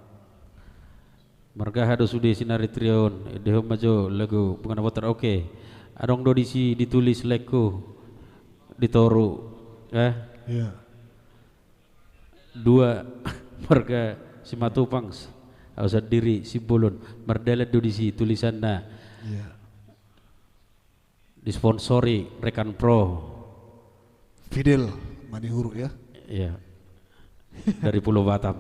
marga hado sudi sinari trion deho majo lagu bukan water. Oke, adong do disi ditulis leku ditoru Iya. 2 marga si Matupang ausad diri si Bolon mardalat do disi tulisanna disponsori Rekan Pro Fidel Manihuru ya. iya dari Pulau Batam.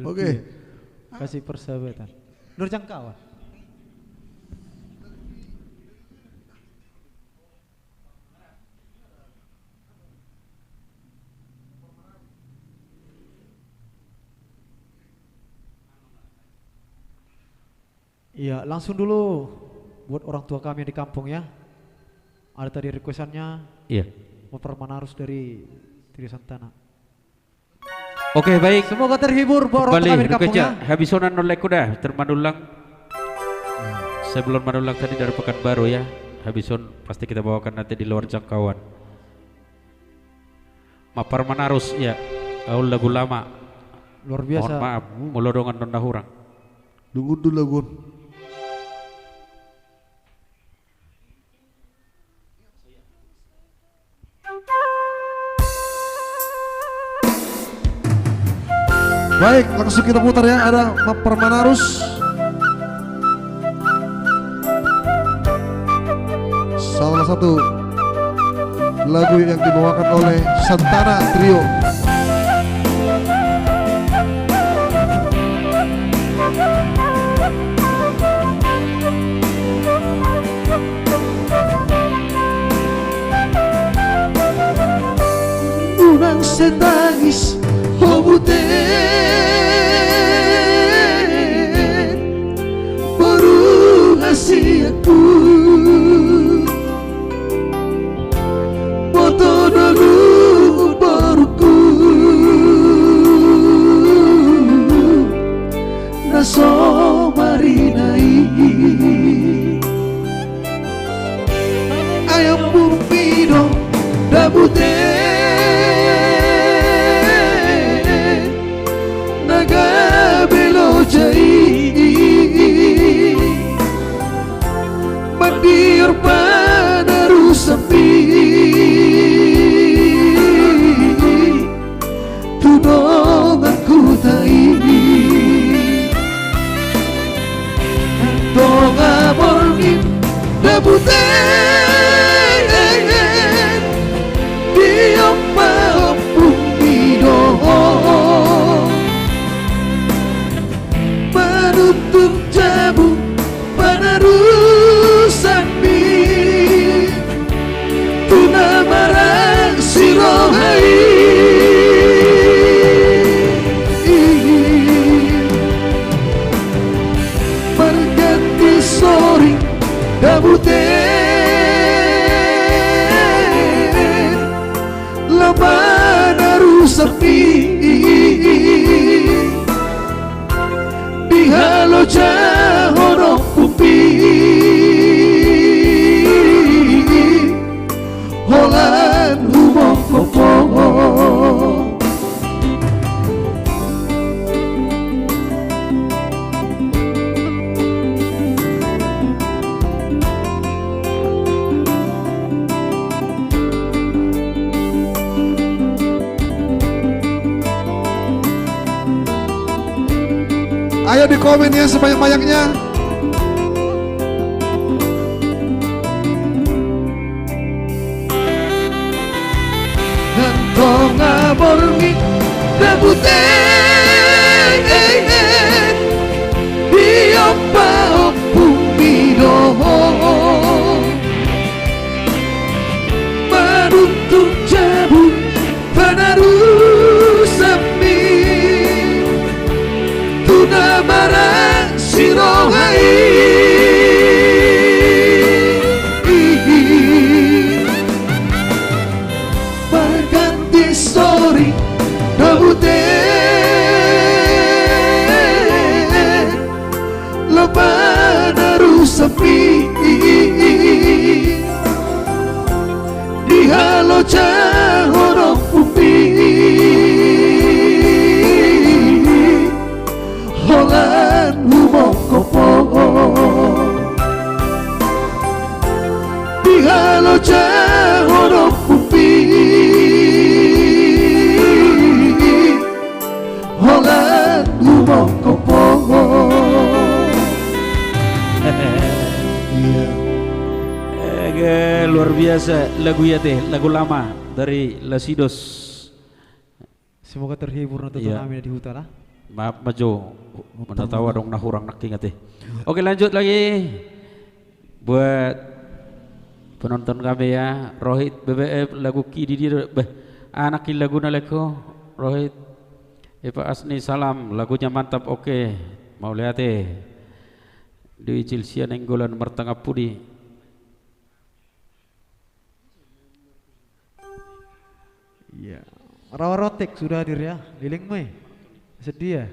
Oke. Kasih persahabatan. Nur jangkauan. Iya, langsung dulu buat orang tua kami yang di kampung ya. Ada tadi requestannya Iya. motor Manarus dari Trio Santana. Oke, baik. Semoga terhibur buat orang tua kami di kampung ya. Habisonan nolek kuda termanulang. Sebelum manulang tadi dari Pekanbaru ya. Habison pasti kita bawakan nanti di luar jangkauan. Mapar Manarus ya. Gaul lagu lama. Luar biasa. Mohon maaf, mulodongan nona hurang. Dungun dulu lagun. Baik, langsung kita putar ya. Ada Mapar Manarus. Salah satu lagu yang dibawakan oleh Santana Trio. Unang setangis hobuten baru ngasih aku foto dulu baruku naso marinai ayam bumpido dabute Mandir padaru sepi Tudonganku tai Donga morning Dabuten Diam mampung hidup Menutup jamu buten Lamana rusapi Dihalo jahorok pupi Holan humong popo Ayo di komen ya sebanyak-banyaknya. Ngantong ngaborngi Rabuten Diompa opung midoho Manuntung jabun Panarusami Tuna marang sirohai Berganti story Rabuten Lepas narusapi Dihalo cahorok pupi Holan humong kopo Dihalo cahorok pupi Holan humong kopo Luar biasa lagu ya teh, lagu lama dari Lasidos. Semoga terhibur nonton Iya. kami di hutan lah. Maaf Majo, mana tahu dong nah hurang nak ingat teh. Oke lanjut lagi buat penonton kami ya. Rohit BBF lagu kidi di anak lagu naleko Rohit Pak Asni salam lagunya mantap oke mau lihat teh Dewi Cilsian Enggolan Mertangga Pudi. Iya. Rawa Rotek sudah hadir ya. Liling Mei. Sedih ya.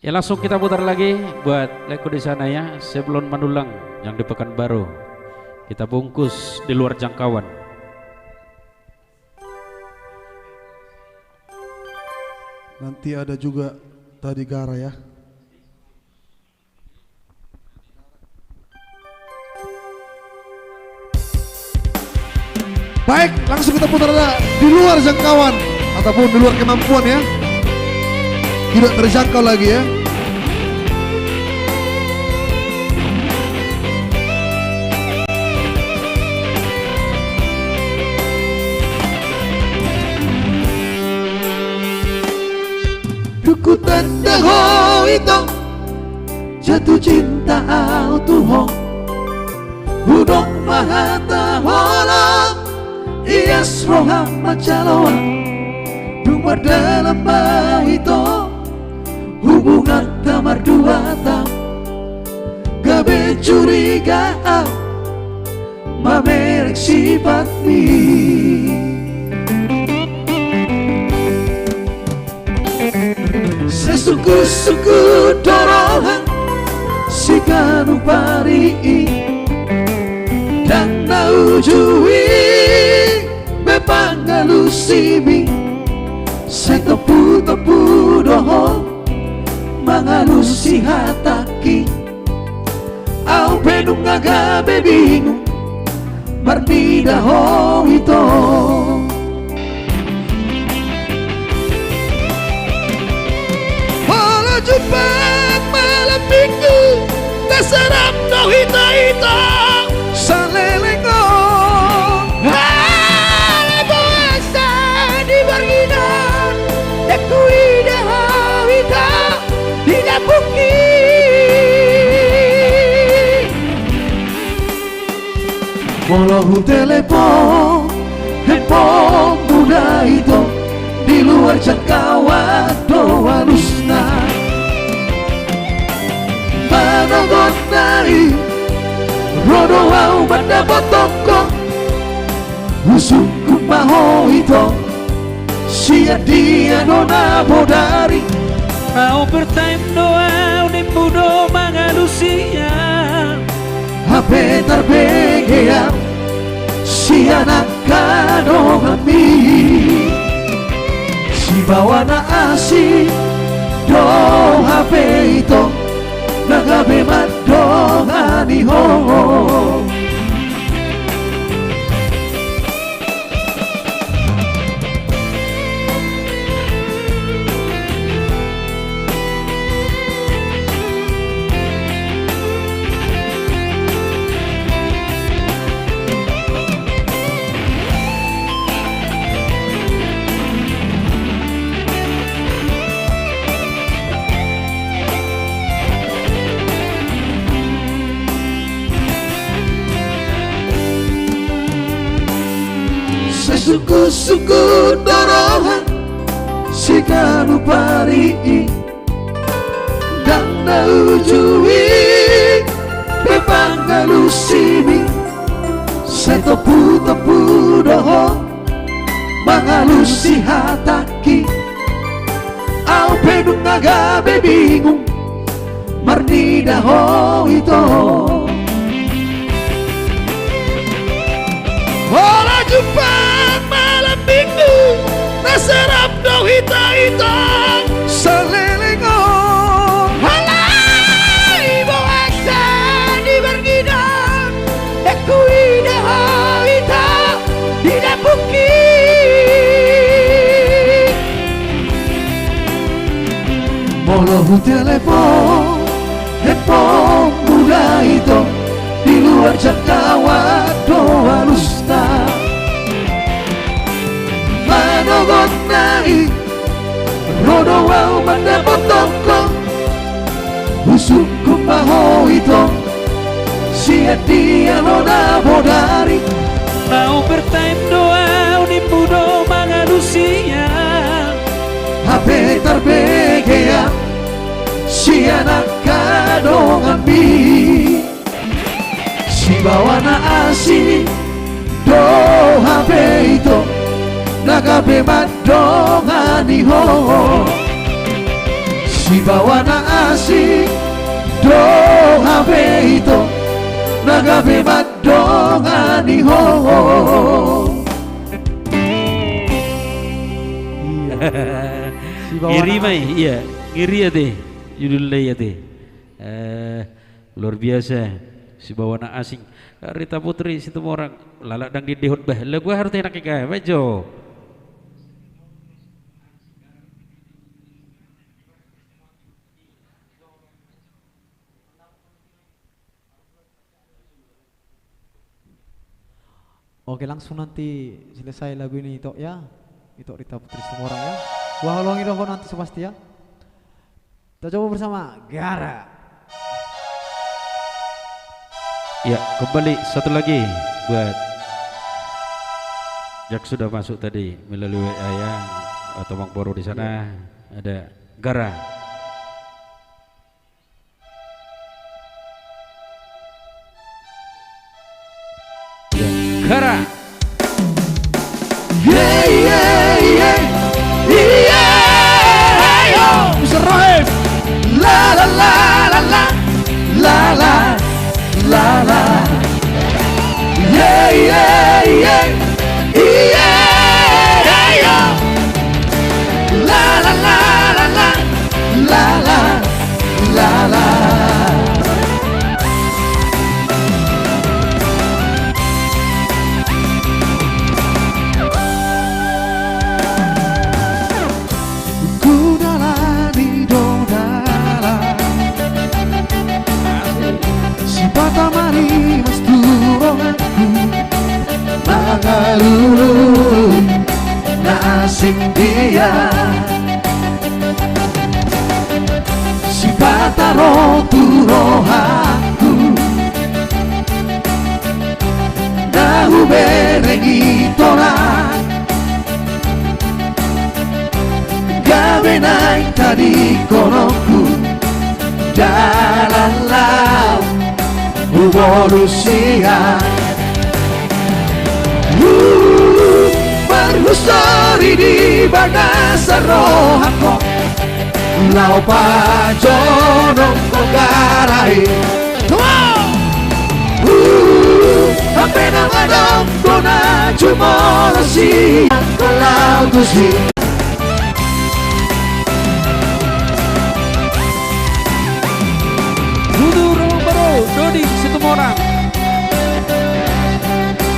Ya langsung kita putar lagi buat lagu di sana ya. Sebelum Manulang yang di Pekanbaru. Kita bungkus di luar jangkauan. Nanti ada juga tadi Gara ya. Baik, langsung kita putar di luar jangkauan ataupun di luar kemampuan ya. Tidak terjangkau lagi ya. Duku tanda ho itu jatuh cinta autuho Hudong mahata holang Ias roham macalawa Dumar dalam bahito Hubungan tamar dua tak Gabe curigaan Mamerek sifat mi Sesuku-suku dorongan Si kanu pari Dan naujui Bepangalusibi Setopu-topu doho Mangalusi hataki Au penung agabe bingung Marbida ho ito Walau jumpa malam minggu Terserap no hita-hita Salelengo Hale puasa di Bargina Dekui deha hita Tidak bukti Walau telepon Handphone muda itu Di luar jangkauan doa lusna Manogon dari au manda botoko usuku maho ito sia dia nona bodari Mau bertime doa di mudo mangalusia Hape tarbegea sia nakano kami si bawa na asi do hape ito nagabe madongani ho Suku-suku dorongan Sikanu pari Dan naujui Bepanggalu simi Setopu-topu doho Mangalusi hataki Au pedung agabe bingung Marni daho ito Ola jumpa malam minggu Naserap do hita-hita Selelengo Halai boakta di bergidan Dekui deho hita Di dapuki Molohu telepon Hepon muda itu Di luar jangkauan doa lusta Manogot nai Rodo wau mandapotoko Usuku maho ito Sia dia nona bodari Mau bertime doa di mudo mangalusia Hape tarbegea Sia nakano kami Si bawa na asi Do hape ito Nagabe madongani ho Si bawa na asi Do hape ito Nagabe madongani ho Si bawa Ngiri na- mai, iya, ngiri ya deh, judulnya ya deh. Luar biasa. Si bawana asing Rita Putri situ orang lalak dang di dehut bah lah gua harus enak kayak bejo Oke, langsung nanti selesai lagu ini Ito ya. Ito Rita Putri semua orang ya. Wah, luangin dong nanti sepasti ya. Kita coba bersama Gara. ya kembali satu lagi buat Jack sudah masuk tadi melalui WA ya atau Bang Boro di sana ada Gara ya, Gara Yeah, yeah, yeah, yeah, yo, Mr. Rohim. La la la la la, la la, la la. Yeah, yeah, yeah, yeah, yo. La la la la la, la la, la la. Patamari mas turonganku Magalulu na asing dia Si pataro turohaku Na huberegi tora Gabe nai tadi konoku Jalan laut Lucia Bergustori di bagasa rohako Lau pajonong kogarai Sampai nangadong kona cumolo siya Kalau tusi Duduru baru Dodi Situmorang.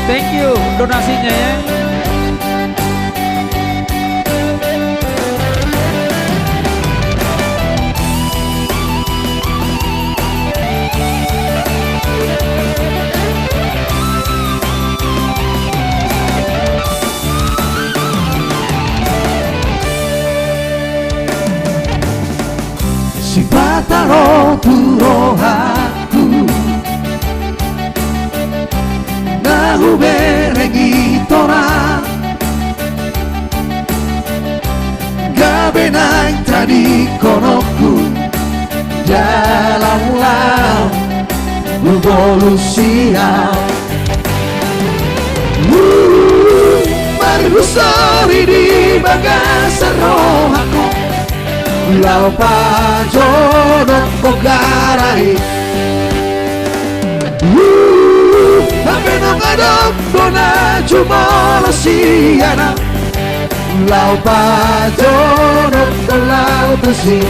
Thank you donasinya ya. Si bataro turohaku Nahuberengi tora Gabenang tadi konoku Dalam Lucia Bergustori di bagasa rohako Lau pajonong kogarai Sampai nangadong kona cumolo siana Lau pajonong kolau tusi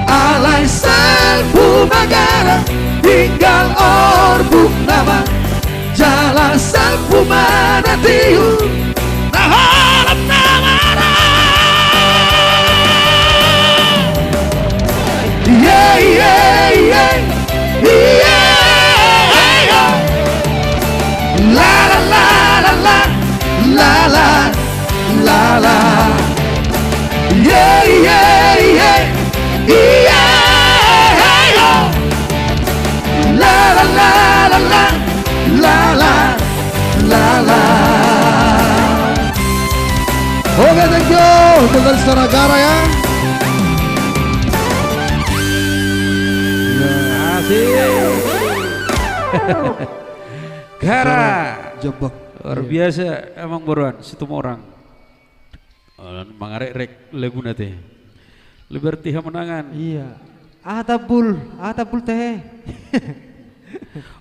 Alay selfu magara tinggal orbuk nama Jalan selfu manatiu Naharap namara Yeah, yeah, yeah, yeah. La la la la la, la la la la. Yeah, yeah, yeah, yeah. La la la la la, la la la la. Oke, thank you untuk dari Istana Negara ya. Gara Jebak. luar biasa emang buruan Situmorang. Mangarek lagu nate. Liberty menangan. Iya. Atabul teh.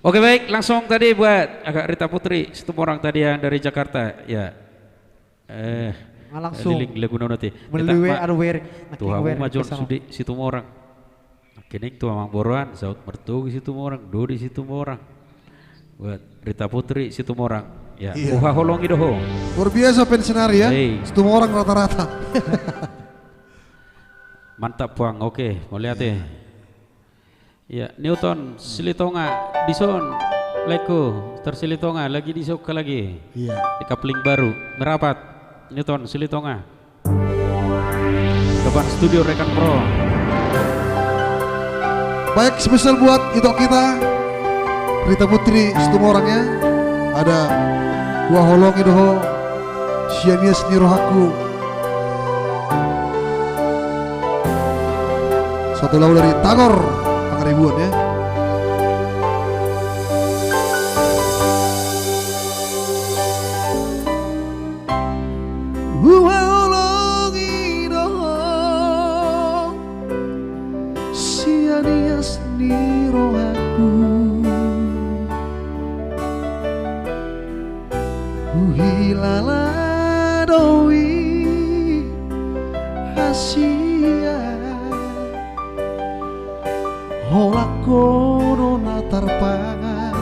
Oke baik, langsung tadi buat agak Rita Putri Situmorang tadi yang dari Jakarta ya. Langsung lagu nate. melalui arwer. Tuh aku majon sudi Situmorang. Kini tuh amang boruan, saut mertu Situmorang, Dodi Situmorang, buat Rita Putri Situmorang, ya. Iya. Uha holongi doho. Luar biasa pensiunari ya. Hey. Semua orang rata-rata. Mantap puang, oke, mau lihat ya. Ya, Newton Silitonga, Dison, Leko, Tersilitonga, lagi disoka lagi. Iya. Di kapling baru, merapat, Newton Silitonga. Depan studio Rekan Pro. Baik, spesial buat itu kita Rita Putri Situmorangnya. Ada Gua Holong Idoho Siania Senirohaku. Satu lagu dari Tagor Pangaribuan ya. Gua Holong Idoho Siania Senirohaku. Uhilala doi Asia Holakono natarpangan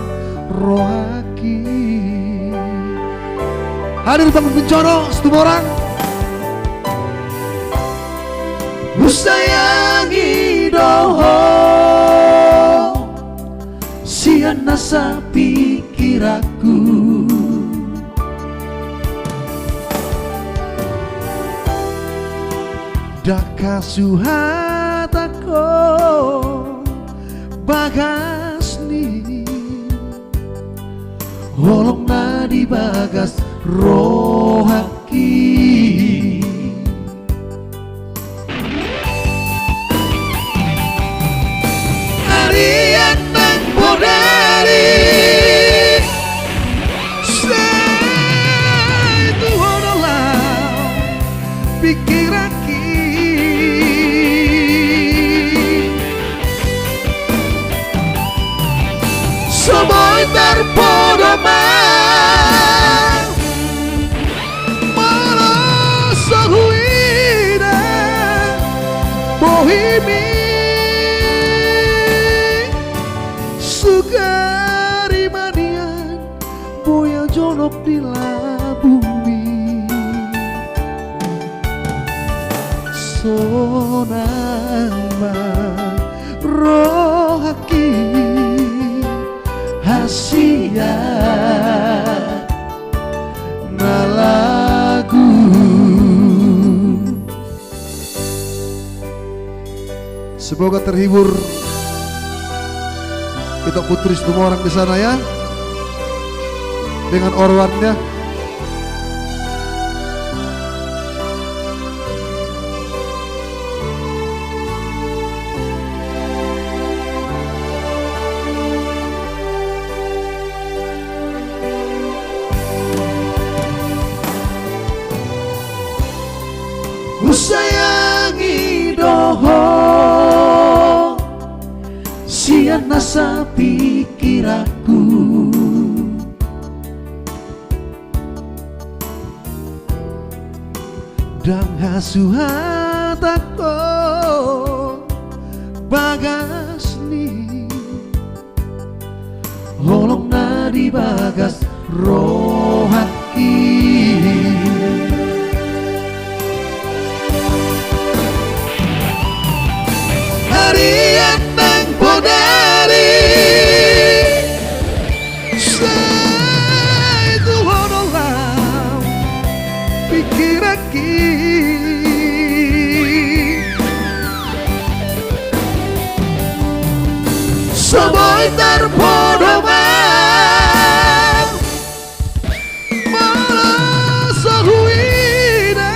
rohaki. Hadir Bang Bencono Situmorang. Usayangi doho Sian nasa pikiraku. Daka suhatako bagasni Holong na di bagas rohaki. Harian Semoy terpodoma Marasa huida Bohimi Sugari manian Boya jonok di labumi Sonama rohaki hasia na lagu. Semoga terhibur kita putri semua orang di sana ya, dengan orwannya. Ku sayangi doho sian nasa pikiraku dan hasuhatako bagas ni holong na di bagas rohaki harian nang podari saya itu honolam pikiraki semoy terpodoma marasa huida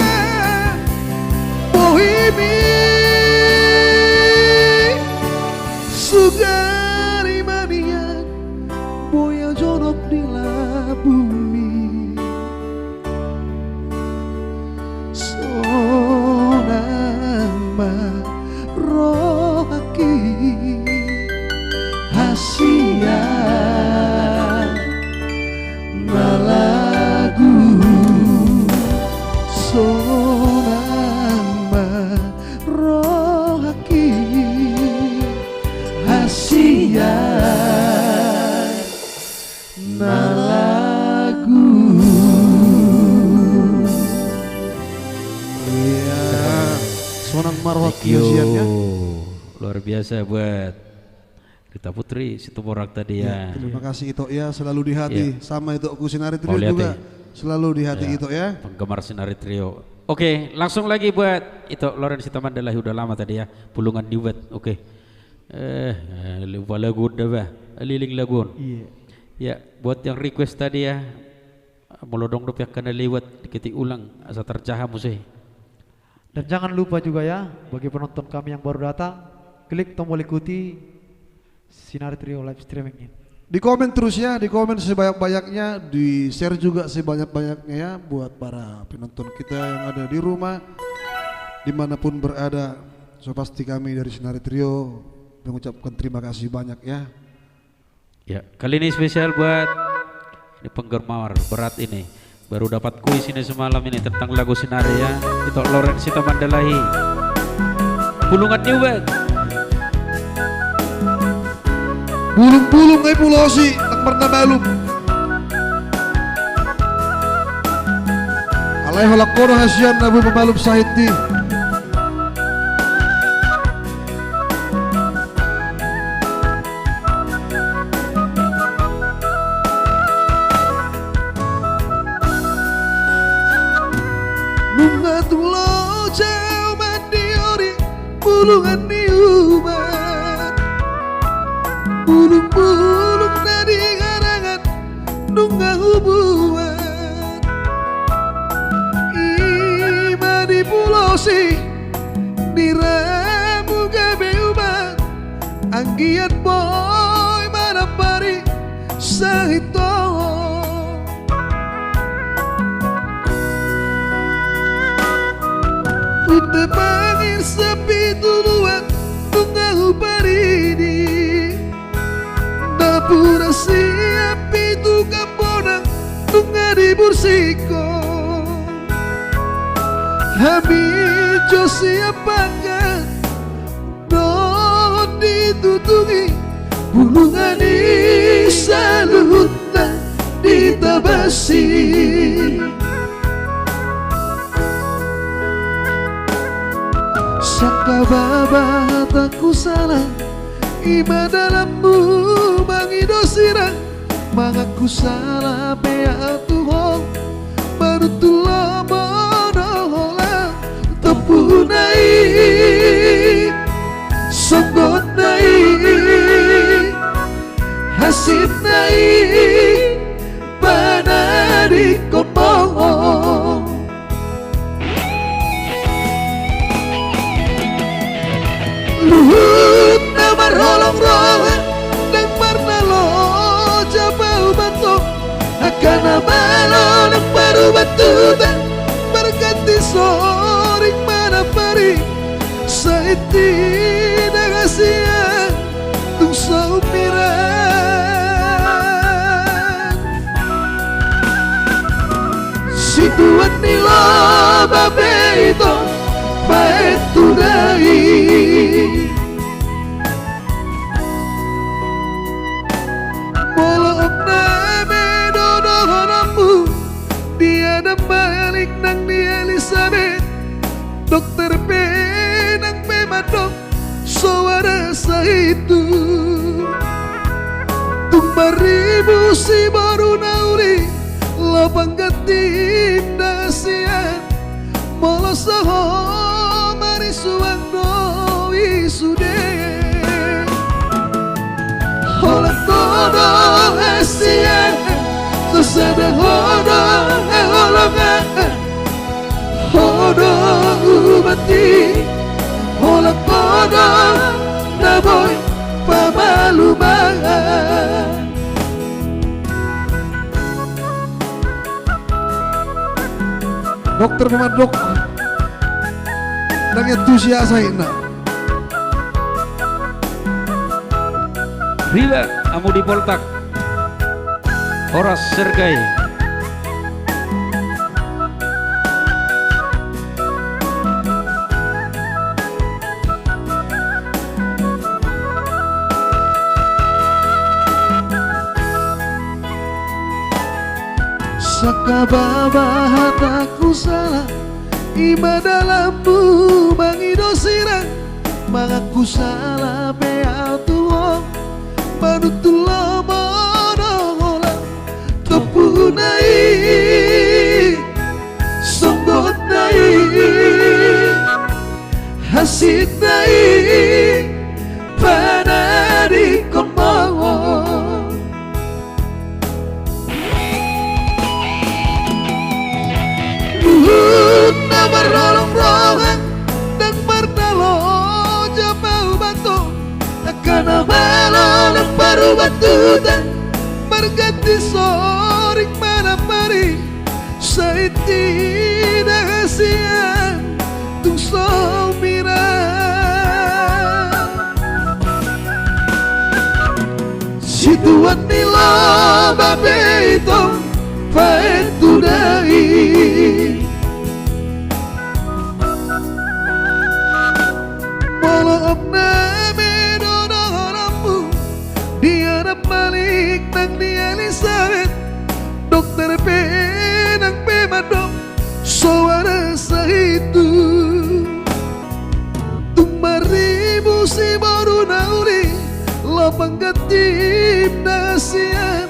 bohimi Sugari manian boya jonok di labumi Sonama rohaki hasia na lagu Sonama rohaki hasia na lagu. Iya, sonang marwah Thank you. kiosiannya. Luar biasa buat Rita Putri Situmorang tadi ya. Terima kasih Ito ya, selalu di hati. Sama itu aku Sinari Trio Pauliati. juga selalu di hati Ito ya. Penggemar Sinari Trio. Oke, langsung lagi buat itu Loren Sitamandalahi udah lama tadi ya. Pulungan Diwet. Oke. Lupa lagu udah bah. Liling lagun. Iya. Ya, buat yang request tadi ya. Melodong dop yang kena lewat diketik ulang asa tercaha musih. Dan jangan lupa juga ya, bagi penonton kami yang baru datang, klik tombol ikuti Sinari Trio live streaming ini. Di komen terus ya, di komen sebanyak-banyaknya, di share juga sebanyak-banyaknya ya buat para penonton kita yang ada di rumah, dimanapun berada. So pasti kami dari Sinari Trio mengucapkan terima kasih banyak ya. Ya, kali ini spesial buat ini penggemar berat ini. Baru dapat kuis ini semalam ini tentang lagu Sinari ya. Itu Loren Sitamandalahi. Pulungan Diwet. Bulung-bulung ay pulosi, ang marnabalum. Alay holak kono hasyan nabu mamalum sahiti. Nunga tulo jauh mandiori, bulungan niuman. Bulung-bulung nadi garangan nunggah hubungan ima di pulosi diramu gabe umat anggian boy manapari sahito ute pangin sepi duluan nunggah uparini pura siap itu kapodang tunga di bursiko Hami jo siapakan don ditutungi bulungan di salutan ditabasi Saka baba takku salah Ima dalammu mangido sirang Mangaku salah pea tuhong Marutulah monoholang Tepunai Songgot nai Hasit nai Panadi komong Luhut namar holong-rolong Nang marna lo jabau batok Akan nama lo nang baru batutan Berganti soring mana pari Saiti nagasian Tung saumiran Situan nilo babe ito Paet tunai Molok na medodohonamu Dia na balik nang di Elizabeth Dokter P nang pemadok Suara sa itu Tumbaribu si baru nauli Lapang gatim dasian Molosoho marisuang no isude Holang todo esian Sesada hodo holongan Hodo ubati Holang todo naboy pamalumangan Dokter pemadok Nang entusiasain na Rila Amudi Poltak Horas Sergei Saka baba hataku salah Ima dalammu mangido sirang Mangaku salah bea tuong Manutulah monoholang Tepunai Songgot nai Hasit nai Panadi komong Namar rolong-rolong Dan martalo jabau batok Akan nama lo nang baru batutan Berganti soring mana pari Saiti nagasian Tung saumiran Situan nilo babe ito Paet tunai Molok na medodohonamu Dia na balik nang di Elizabeth Dokter P nang pemadok Suara sa itu Tumaribu si baru nauli Lapang gatim nasian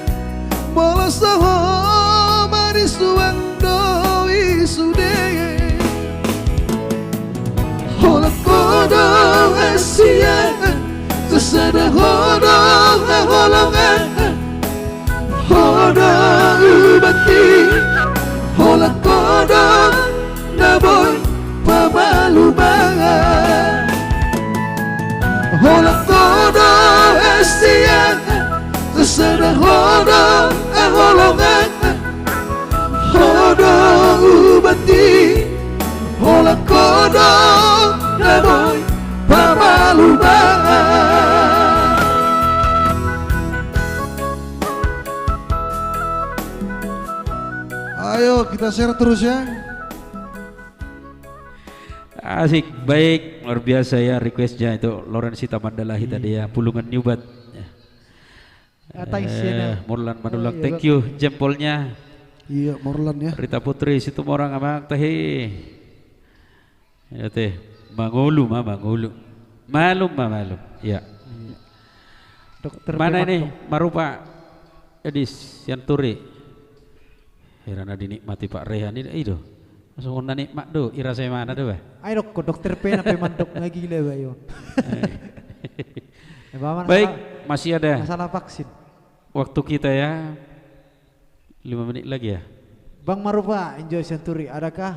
Molosoho marisuang doi sude Holang kodo asian Sesada hodo holongan Hodo ubati Holang kodo naboy pamalumangan Holang kodo asian Sesada hodo holongan Hodo ubati Holang kodo naboy pamalumangan Ayo kita share terus ya. Asik, baik, luar biasa ya requestnya itu Lorenzita Mandalahi tadi ya, Pulungan Nyubat. Morlan Manulang, thank you jempolnya. Iya, Morlan ya. Rita Putri situ orang amang teh. Ya teh, mangulu. Malum. Ya. Dokter Mana Pemanto. ini Marupa Edis Yanturi. Herana dinikmati Pak Rehan ini itu. Langsung nikmat do, irasa mana do, Bah? Ayo dok, dokter P sampai mandok lagi gila bayo. Baik, masih ada masalah vaksin. waktu kita ya 5 menit lagi ya. Bang Marupa, Enjoy Century, adakah?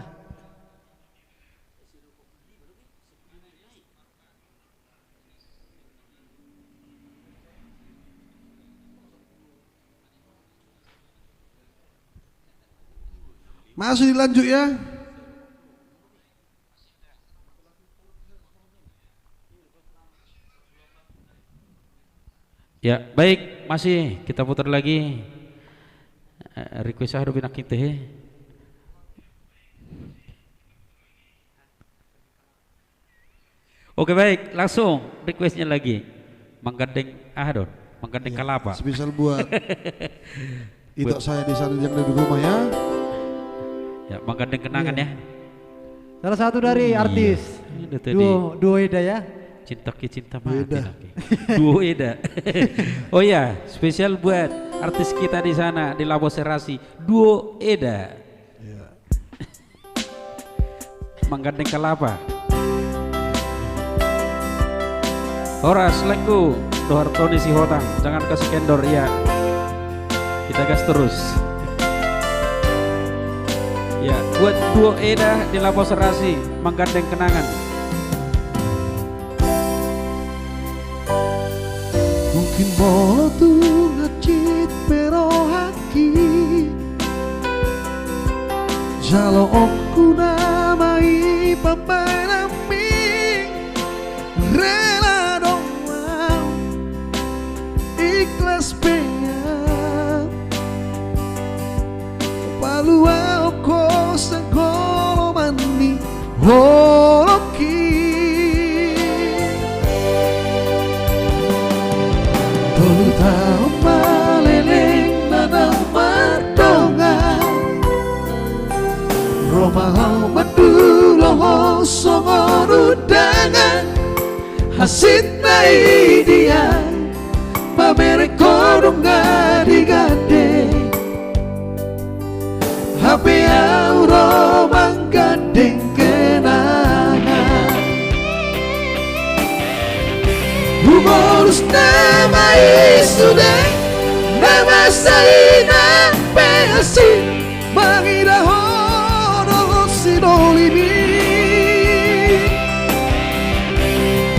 Masih dilanjut ya. Ya, baik, masih kita putar lagi. Request harus binak kita. Oke, baik, langsung requestnya lagi. Menggandeng menggandeng kalapa. Spesial buat itu saya di sana yang di rumah ya. Ya, menggandeng kenangan ya. Salah satu dari artis Ini tadi duo Eda ya. cinta mati Eda. lagi. Duo Eda. Oh ya, spesial buat artis kita di sana di Labo Serasi, Duo Eda. Menggandeng kelapa. Horas Lengku, Dohartoni si Hotang, jangan kasih kendor ya. Kita gas terus. Ya, buat Duo Eda di Labo Serasi, menggandeng kenangan. Mungkin mau tuh ngecit pero haki Jalo aku namai papanami Rela doang ikhlas pengen Palu aku segolo mani horoki Tolu tau maleleng nanang madongan Romahau maduloho songo rudangan Hasit nai dia pamere kodong gade HP auro manggandeng kenangan Humorus nama sudah nama saya pesi mengira hono sinolimi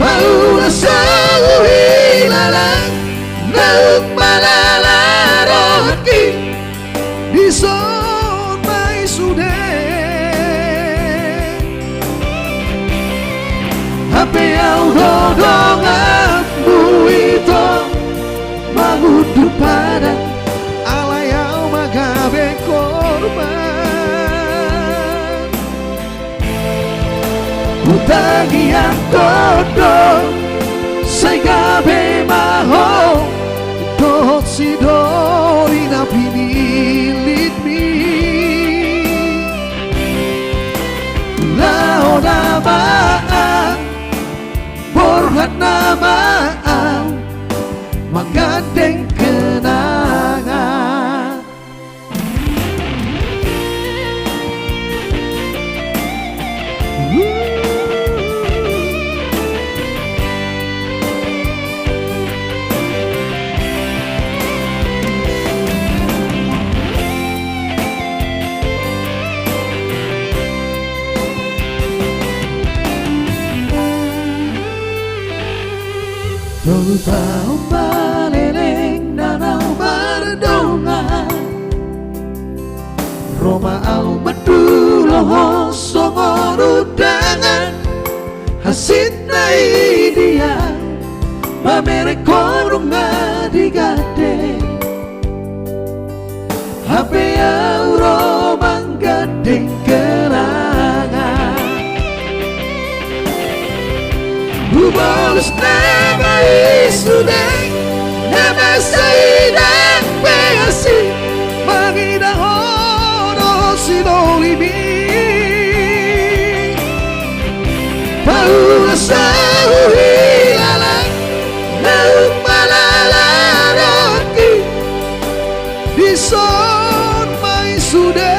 Paula selalu hilang nauk malala roki di zona sudah HP dodongan itu mengudu pada alayau magabe korban Utangi yang kodong Segabe maho Dohot si dori nabi nilit mi Lao namaan Borhat namaan Menggandeng kenangan Tolu tau maleleng nanau berdongan Roma au meduloho songo rudangan Hasit nai dia pamere kodong digade HP auro menggading kenangan. Ubolus nama isudeng, nama saidang pengasi, mangidang hono sinolimi. Paula sahuhilalang, nauk malalaroki, dison mai sudeng.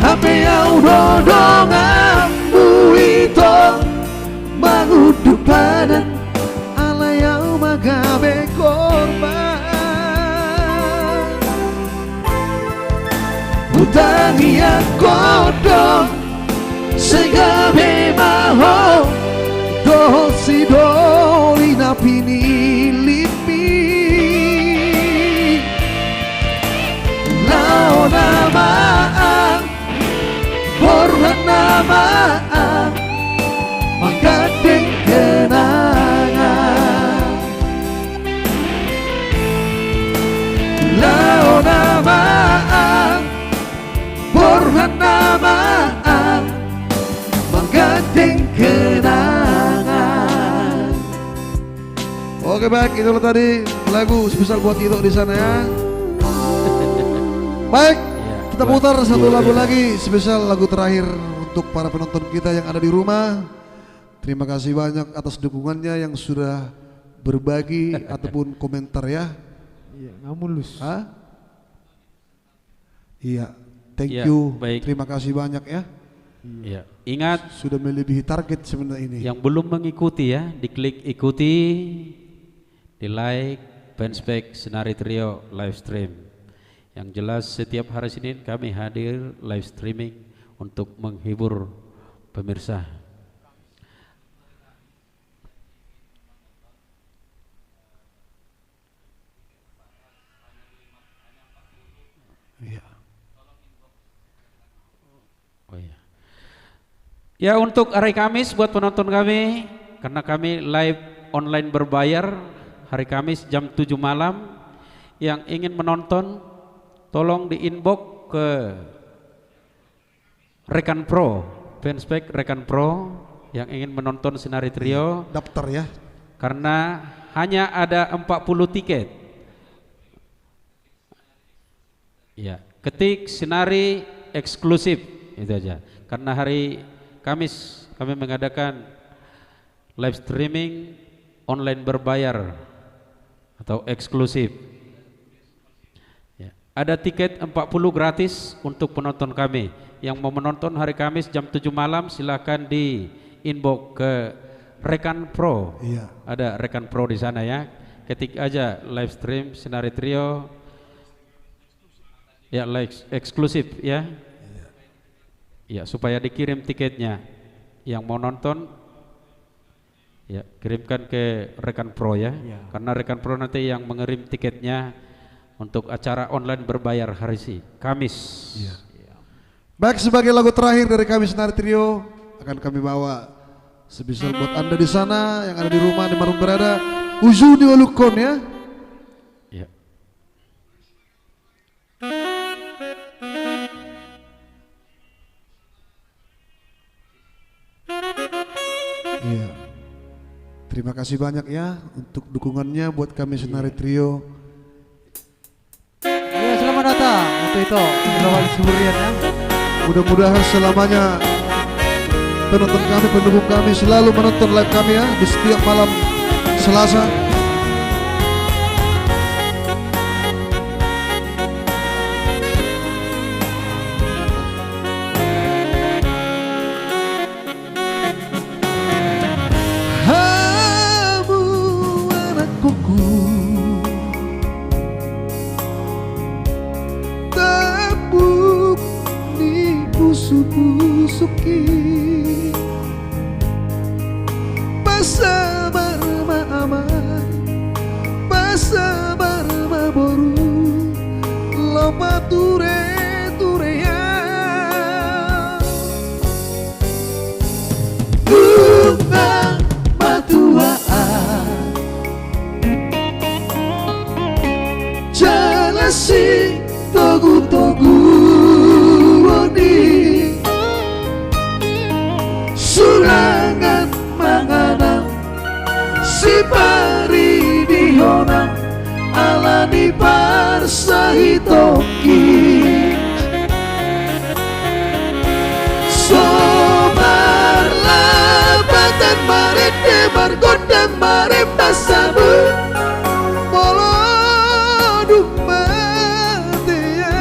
Hape au dodongan buito, mangudu padan, alayau magabe korban. Utangi yang kodong, segabe maho, dosi doli napini lipi. Lao namaan, borhan namaan, menggading kenangan. Lao namaan, borhan namaan, menggading kenangan. Oke baik, itulah tadi lagu spesial buat Ito di sana ya. Baik, kita putar satu lagu lagi spesial lagu terakhir untuk para penonton kita yang ada di rumah. Terima kasih banyak atas dukungannya yang sudah berbagi ataupun komentar ya. Iya, nggak mulus. Hah? Iya, thank Ya, you. baik. Terima kasih banyak ya. Ya, ingat Sudah melebihi target sebenarnya ini. yang belum mengikuti ya, diklik ikuti, di like Fanspage Senari Trio live stream. Yang jelas setiap hari Senin kami hadir live streaming untuk menghibur pemirsa. Iya. Oh iya. Ya, untuk hari Kamis buat penonton kami, karena kami live online berbayar hari Kamis jam 7 malam, yang ingin menonton tolong di inbox ke Rekan Pro, Fanspage Rekan Pro yang ingin menonton Senari Trio, Daftar ya. karena hanya ada 40 tiket. Ya, ketik Senari eksklusif itu aja. Karena hari Kamis kami mengadakan live streaming online berbayar atau eksklusif. Ya, ada tiket 40 gratis untuk penonton kami. Yang mau menonton hari Kamis jam 7 malam silakan di inbox ke Rekan Pro. Iya. Ada Rekan Pro di sana ya. Ketik aja live stream Senari Trio. Ya, live eksklusif ya. Ya, supaya dikirim tiketnya. Yang mau nonton ya kirimkan ke Rekan Pro ya. Karena Rekan Pro nanti yang mengirim tiketnya untuk acara online berbayar hari Kamis. Iya. Baik, sebagai lagu terakhir dari kami Senari Trio akan kami bawa spesial buat Anda di sana yang ada di rumah di manapun berada. Ujuni Olukon ya. Ya. Iya. Terima kasih banyak ya untuk dukungannya buat kami Senari Trio. Ya, selamat datang untuk itu Lawan Surian ya. Mudah-mudahan selamanya penonton kami, pendukung kami selalu menonton live kami ya di setiap malam Selasa. Kamu anak kuku, tabuk di busuk-busuki, basa marma aman, basa marma boru, lomba ture-turean. Bunga matuaan, jalasi togu-togu woni sulangan manganang si pari dihonang alani parsahitoki sobar labatan marende margodang marem tasabu moloduk matia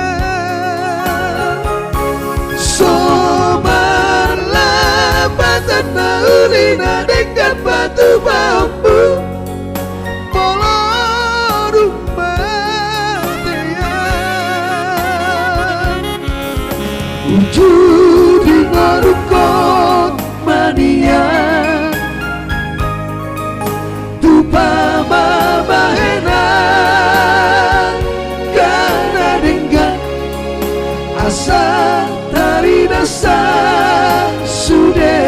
sobar labatan naulina dengan batu bambu moloduk matia wujud di ngarukot mania tupama bahena karena dengan asa tari dasa sude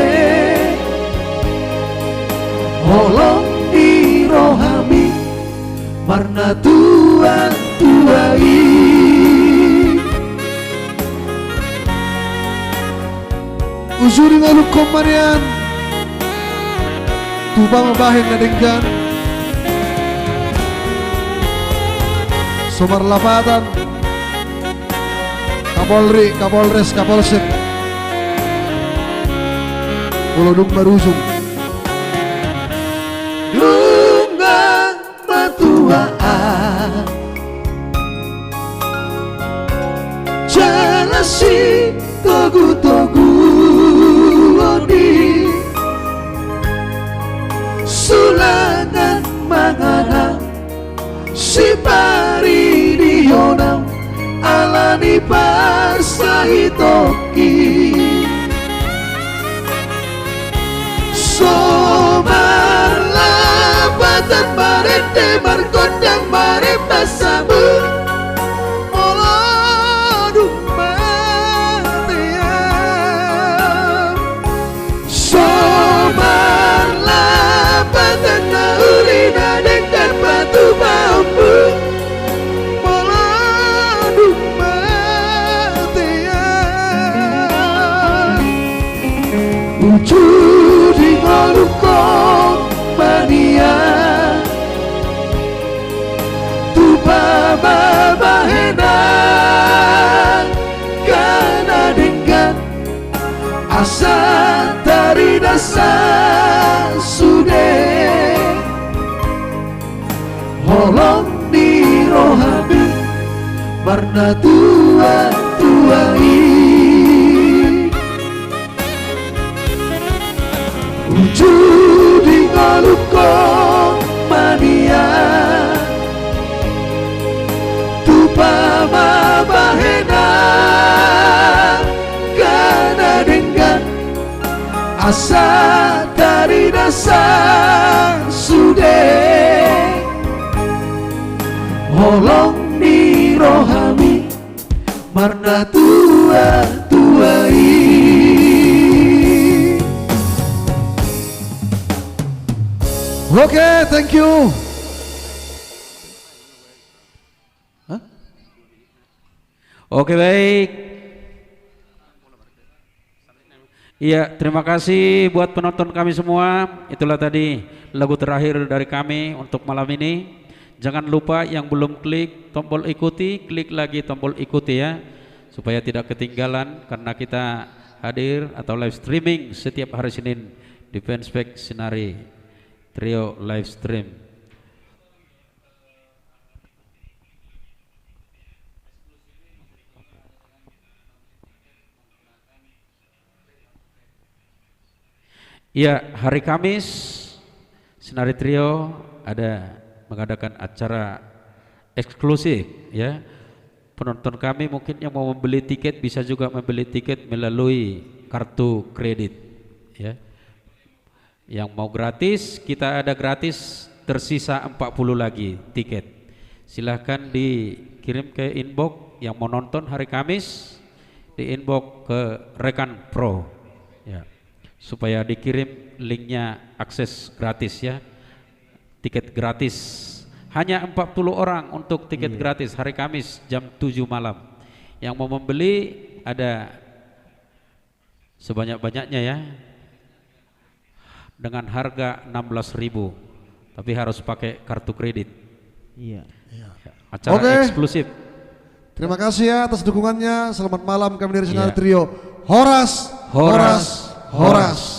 holong di rohami warna tua tuai Usuri ngaluk komarian Tuba mabahin na dinggan Sumar lapatan Kapolri, Kapolres, Kapolsek Ulodung marusung lungang matuaan jalasi togu-togu lodi sulangan manganang si pari dihonang alani parsahitoki sobar labatan marende margodang marem tasabu moloduk matia sobar labatan naulina dengan batu bambu moloduk matia wujud di ngarukot mania tuba babahena karena dengan asa tari dasa sude holong di rohami warna tua tuai wujud di ngalukong mania tupama bahena karena dengan asa dari dasa sude holong di rohami warna tua tuai Oke, thank you. Hah? Oke, baik. Iya, terima kasih buat penonton kami semua. Itulah tadi lagu terakhir dari kami untuk malam ini. Jangan lupa yang belum klik tombol ikuti, klik lagi tombol ikuti ya, supaya tidak ketinggalan karena kita hadir atau live streaming setiap hari Senin di Fanspage Sinari Trio live stream. Ya, hari Kamis Sinari Trio ada mengadakan acara eksklusif ya. Penonton kami mungkin yang mau membeli tiket bisa juga membeli tiket melalui kartu kredit ya. Yang mau gratis, kita ada gratis, tersisa 40 lagi tiket. Silahkan dikirim ke inbox yang mau nonton hari Kamis, di inbox ke Rekan Pro ya, supaya dikirim linknya akses gratis ya, tiket gratis hanya 40 orang untuk tiket gratis hari Kamis jam 7 malam. Yang mau membeli ada sebanyak-banyaknya ya, dengan harga 16.000, tapi harus pakai kartu kredit. Iya. Acara Oke. eksklusif. Terima kasih ya atas dukungannya. Selamat malam kami dari Sinar Iya. Trio. Horas, Horas, Horas.